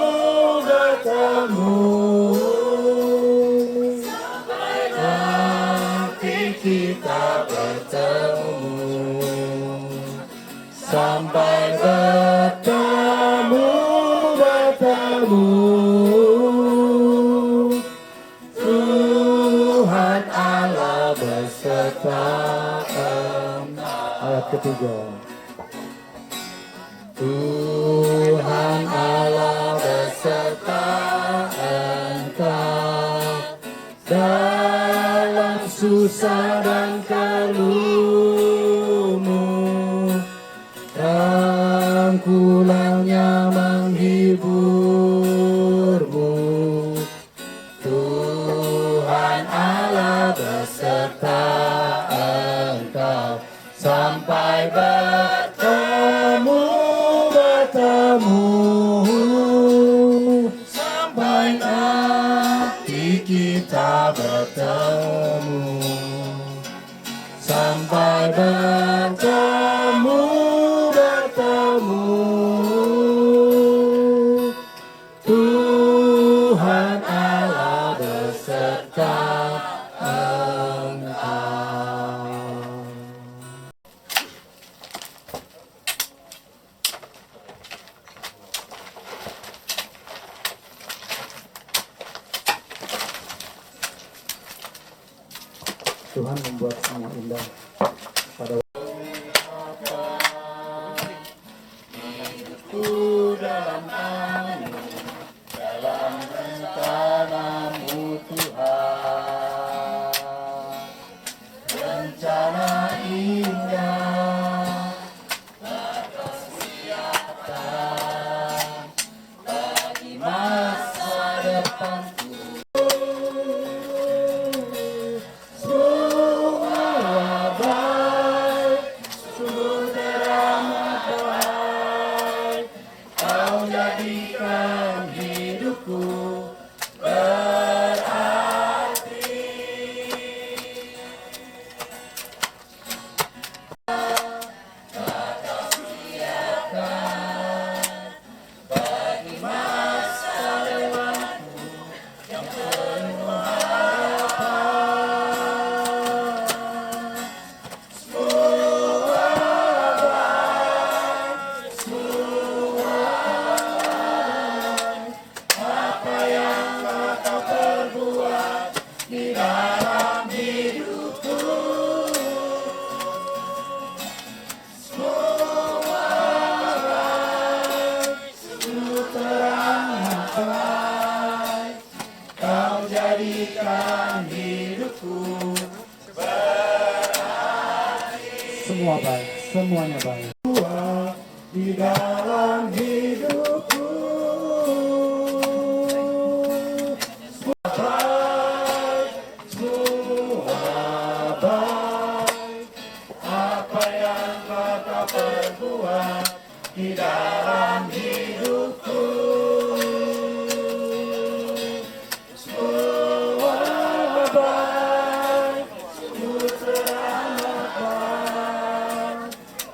Nanti kita bertemu, sampai bertemu. Tuhan Allah beserta ayat ketiga. Tuhan Allah beserta Engkau dalam susah dan keluhmu, rangkulannya menghiburmu. Tuhan Allah beserta Engkau sampai bertemu, sampai nanti kita bertemu, sampai bertemu. Tuhan Allah beserta Engkau. Tuhan membuat semua indah pada dalam angin, dalam rencanamu Tuhan, rencana indah Kau siapkan bagi masa depanku. Semua baik, semuanya baik. di dalam hidupku. Apa yang kau perbuat di dalam hidupku, semua baik ku selamatkan.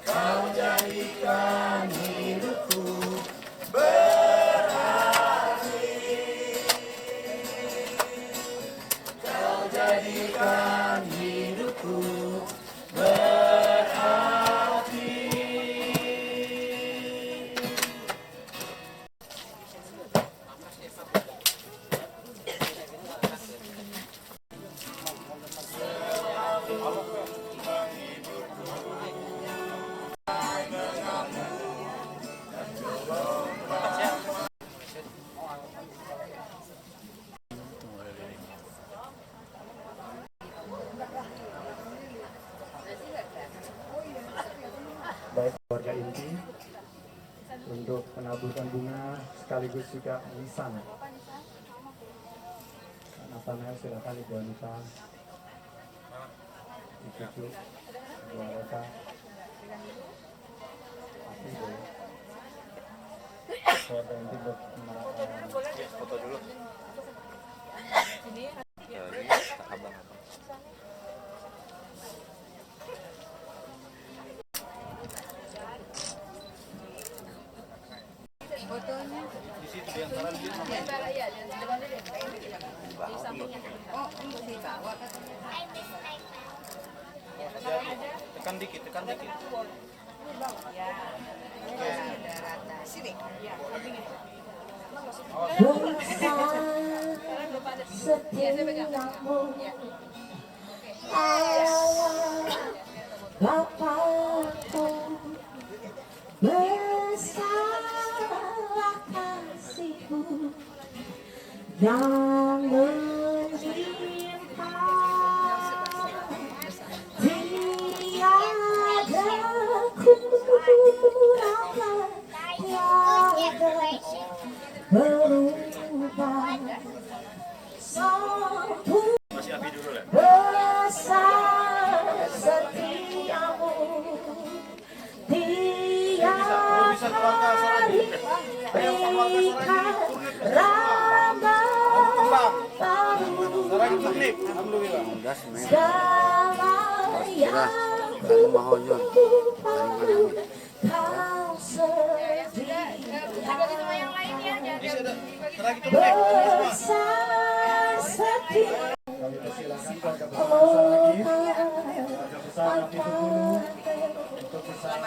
Kau jadikan hidupku berarti, kau jadikan hidupku berarti. Baik keluarga inti untuk menaburkan bunga sekaligus juga lisan. Nathanael silakan Ibu Anita, Ibu Ibu Aleta, Afi boleh. Keluarga inti untuk Foto dulu. Di situ di antara dia. Tekan dikit, tekan dikit. Bapakku besarlah kasih-Mu yang menimpa tiada kurang, tiada berubah sempurna. Masih Abi dulu ya. Besar setiamu tiap hari, berikan rahmat baru. Segala yang ku perlu Kau sediakan. Besar setiamu. kami persilahkan keluarga besar lagi, keluarga besar Nafi Tukulu untuk bisa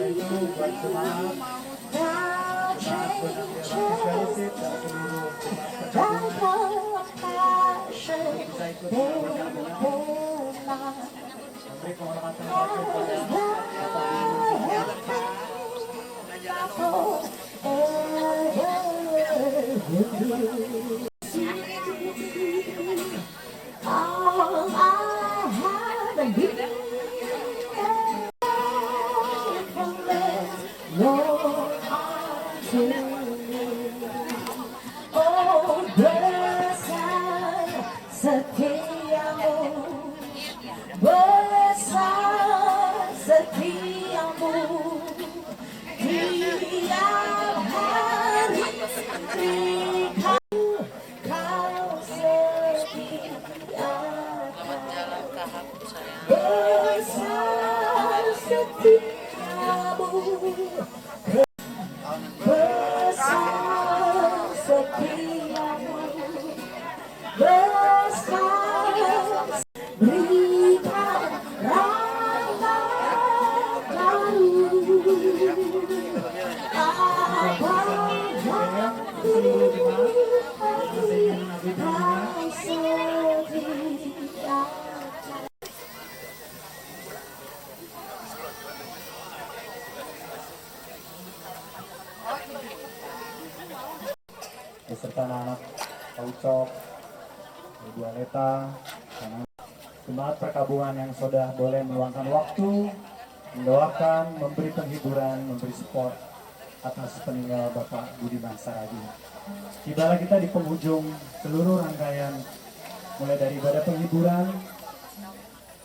itu buat semangat spesialisip dan seluruh bisa ikut memberi penghormatan kepada all I have and you Lord unto me. Oh, besar setiamu, besar setiamu, tiap hari kau sediakan. Besar setiamu, besar setiamu, besar berikan rahmat baru. Apa yang ku kau sediakan. beserta anak-anak Pak Ucok, Ibu Aleta, dan jemaat perkabungan yang sudah boleh meluangkan waktu mendoakan, memberi penghiburan, memberi support atas peninggal Bapak Budiman Saragi. Tibalah kita di penghujung seluruh rangkaian, mulai dari ibadah penghiburan,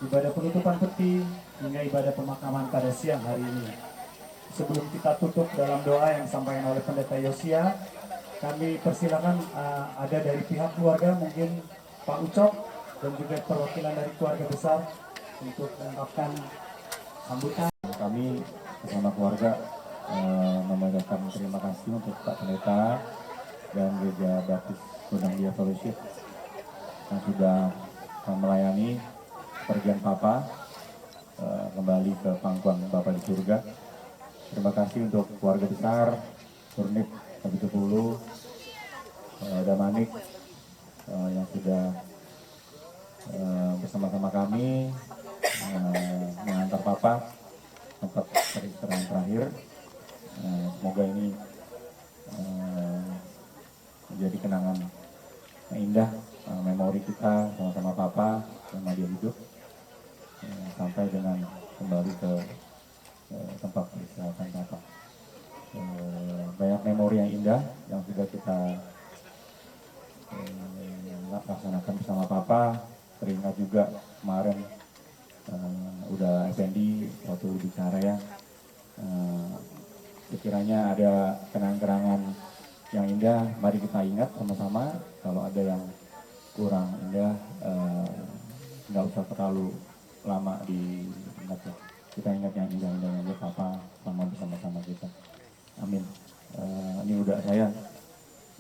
ibadah penutupan peti, hingga ibadah pemakaman pada siang hari ini. Sebelum kita tutup dalam doa yang disampaikan oleh Pendeta Yosia, kami persilakan ada dari pihak keluarga, mungkin Pak Ucok dan juga perwakilan dari keluarga besar untuk mengungkapkan sambutan. Kami bersama keluarga mengucapkan terima kasih untuk Pak Pendeta dan Gereja Baptis Gondang Dia Fellowship yang sudah melayani pergian Papa kembali ke pangkuan Bapa di surga. Terima kasih untuk keluarga besar Turnip Kabupaten Bulu, Damanik yang sudah bersama-sama kami mengantar Papa tempat peristirahatan terakhir. Semoga ini menjadi kenangan yang indah, memori kita sama-sama Papa selama dia hidup, sampai dengan kembali ke tempat peristirahatan Papa. Banyak memori yang indah yang sudah kita laksanakan bersama Papa. Teringat juga kemarin udah FND waktu bicara ya, sekiranya ada kenang-kenangan yang indah, mari kita ingat sama-sama. Kalau ada yang kurang indah, nggak usah terlalu lama diingat ya. Kita ingat yang indah-indahnya Papa sama bersama-sama kita. Amin. Ini udah saya,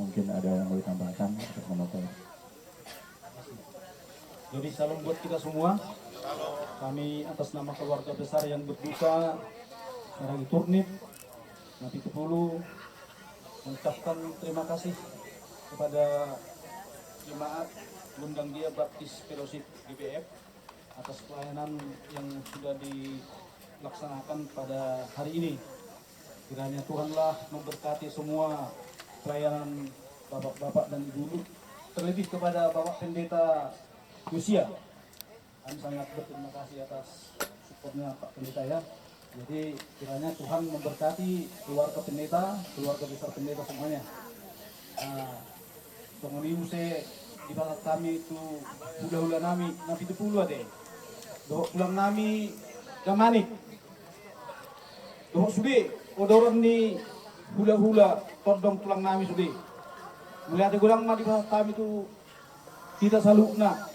mungkin ada yang mau ditambahkan atas nama saya. Jadi salam buat kita semua. Kami atas nama keluarga besar yang berduka Saragi Turnip, Napi Tepulu, mengucapkan terima kasih kepada jemaat Gondang Dia Baptis Fellowship GBF atas pelayanan yang sudah dilaksanakan pada hari ini. Kiranya Tuhanlah memberkati semua pelayanan bapak-bapak dan ibu, terlebih kepada Bapak Pendeta Yosia. Kami sangat berterima kasih atas supportnya Pak Pendeta ya. Jadi kiranya Tuhan memberkati keluarga pendeta, keluarga besar pendeta semuanya. Penghuni muse di barat kami itu hula-hula nami itu puluh ade. Doh pulang nami Damanik. Doh sude odoran ni hula-hula todong tulang nami sude. Melihat gulang mah di barat kami itu kita salukna.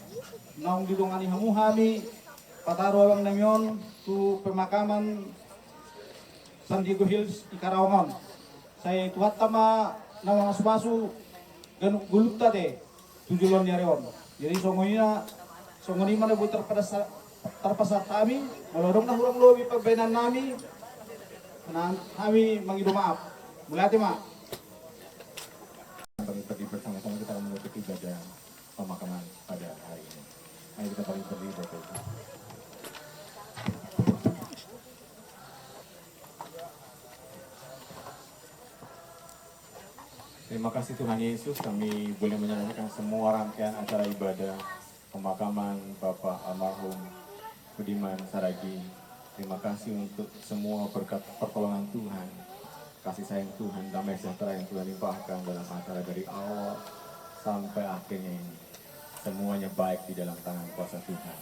Naung didongani hamuhami pataro awang namion tu pemakaman San Diego Hills di Karawangan. Saya itu hatama nawang asubasu ganuk gulutta de tujulon yareon. Jadi songoni mana bu terpasar kami melorong na hurang lobi pagbenan nami kami mangido maaf. Mulati ma. Bagi bersama-sama kita menutup ibadah pemakaman pada hari ini. Ayo kita bagi berdiri Bapak Ibu. Terima kasih Tuhan Yesus, kami boleh menyaksikan semua rangkaian acara ibadah pemakaman Bapak almarhum Budiman Saragi. Terima kasih untuk semua berkat pertolongan Tuhan, kasih sayang Tuhan, damai sejahtera yang Tuhan limpahkan dalam acara dari awal sampai akhirnya ini. Semuanya baik di dalam tangan kuasa Tuhan.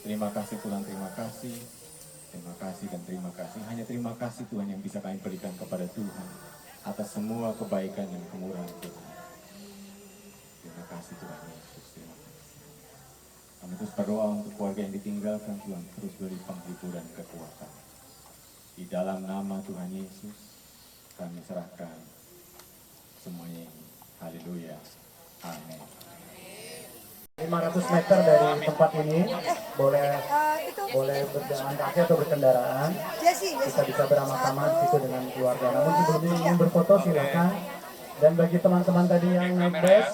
Terima kasih Tuhan, terima kasih. Terima kasih dan terima kasih. Hanya terima kasih Tuhan yang bisa kami berikan kepada Tuhan atas semua kebaikan dan kemurahan Tuhan. Terima kasih Tuhan Yesus. Terima kasih. Kami terus berdoa untuk keluarga yang ditinggalkan, Tuhan terus beri penghiburan kekuatan. Di dalam nama Tuhan Yesus, kami serahkan semuanya ini. Haleluya. Amin. 500 meter dari tempat ini boleh berjalan kaki atau berkendaraan. Kita bisa beramah-tamah di situ dengan keluarga. Namun sebelumnya ingin berfoto silakan. Dan bagi teman-teman tadi yang naik bus,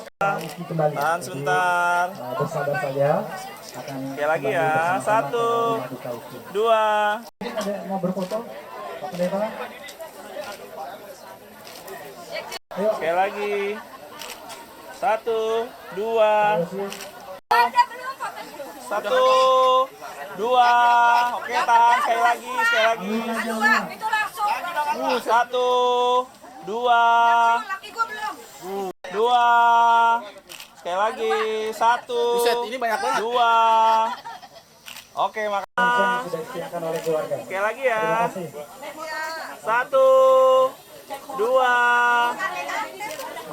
isi kembali. Tahan sebentar. Bersabar saja. Akan Sekali lagi ya. 1, 2. Ada mau berfoto? Pak Pendeta? Ayo. Sekali lagi. 1, 2. Satu, dua. Oke, tahan sekali lagi, sekali lagi. Satu, dua. Dua. Sekali lagi. Satu, dua. Oke, makasih. Sudah disediakan oleh keluarga. Sekali lagi ya. Terima kasih. Satu, dua.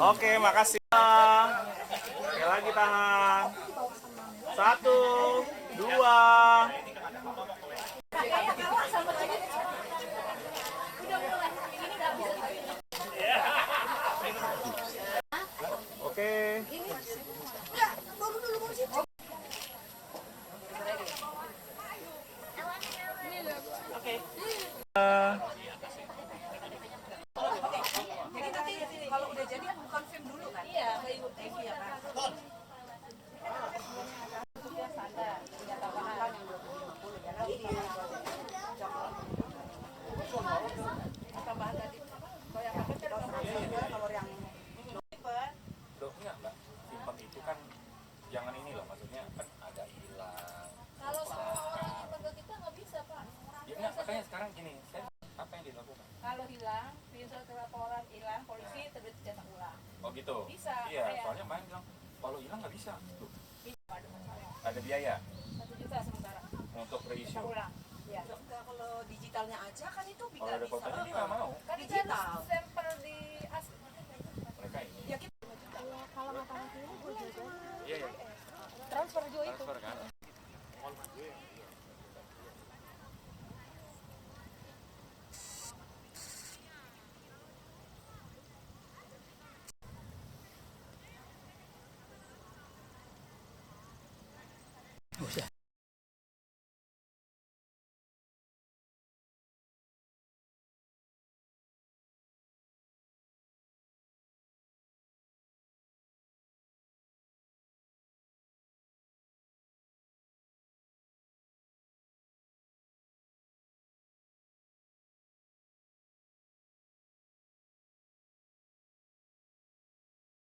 Oke, makasih. Sekali lagi tahan. Satu, dua. Oke. Kalau udah jadi confirm dulu kan? Iya, ke Ibu Tevi ya kan? Tambahan tadi. Kalau yang pakai kalau yang Doknya Mbak, simpan itu kan jangan ini loh, maksudnya kan agak hilang. Kalau semua lembaga kita nggak bisa, Pak. Ya enggak, makanya sekarang gini, saya apa yang dilakukan? Kalau hilang, bisa laporan hilang, polisi terbit cetak ulang. Oh gitu? Bisa, Iya, kayak- soalnya main bilang, kalau hilang nggak bisa. Tuh, Bisa, ada masalah. ada biaya 1 juta sementara. untuk Cetak reissue. ulang. Ya. kalau digitalnya aja kan itu Kalau ada fotonya dia nggak mau. Kan itu harus stempel di asli. Mereka ini. Ya kita Kalau nggak tahu itu, Iya, iya. transfer juga itu. Transfer kan?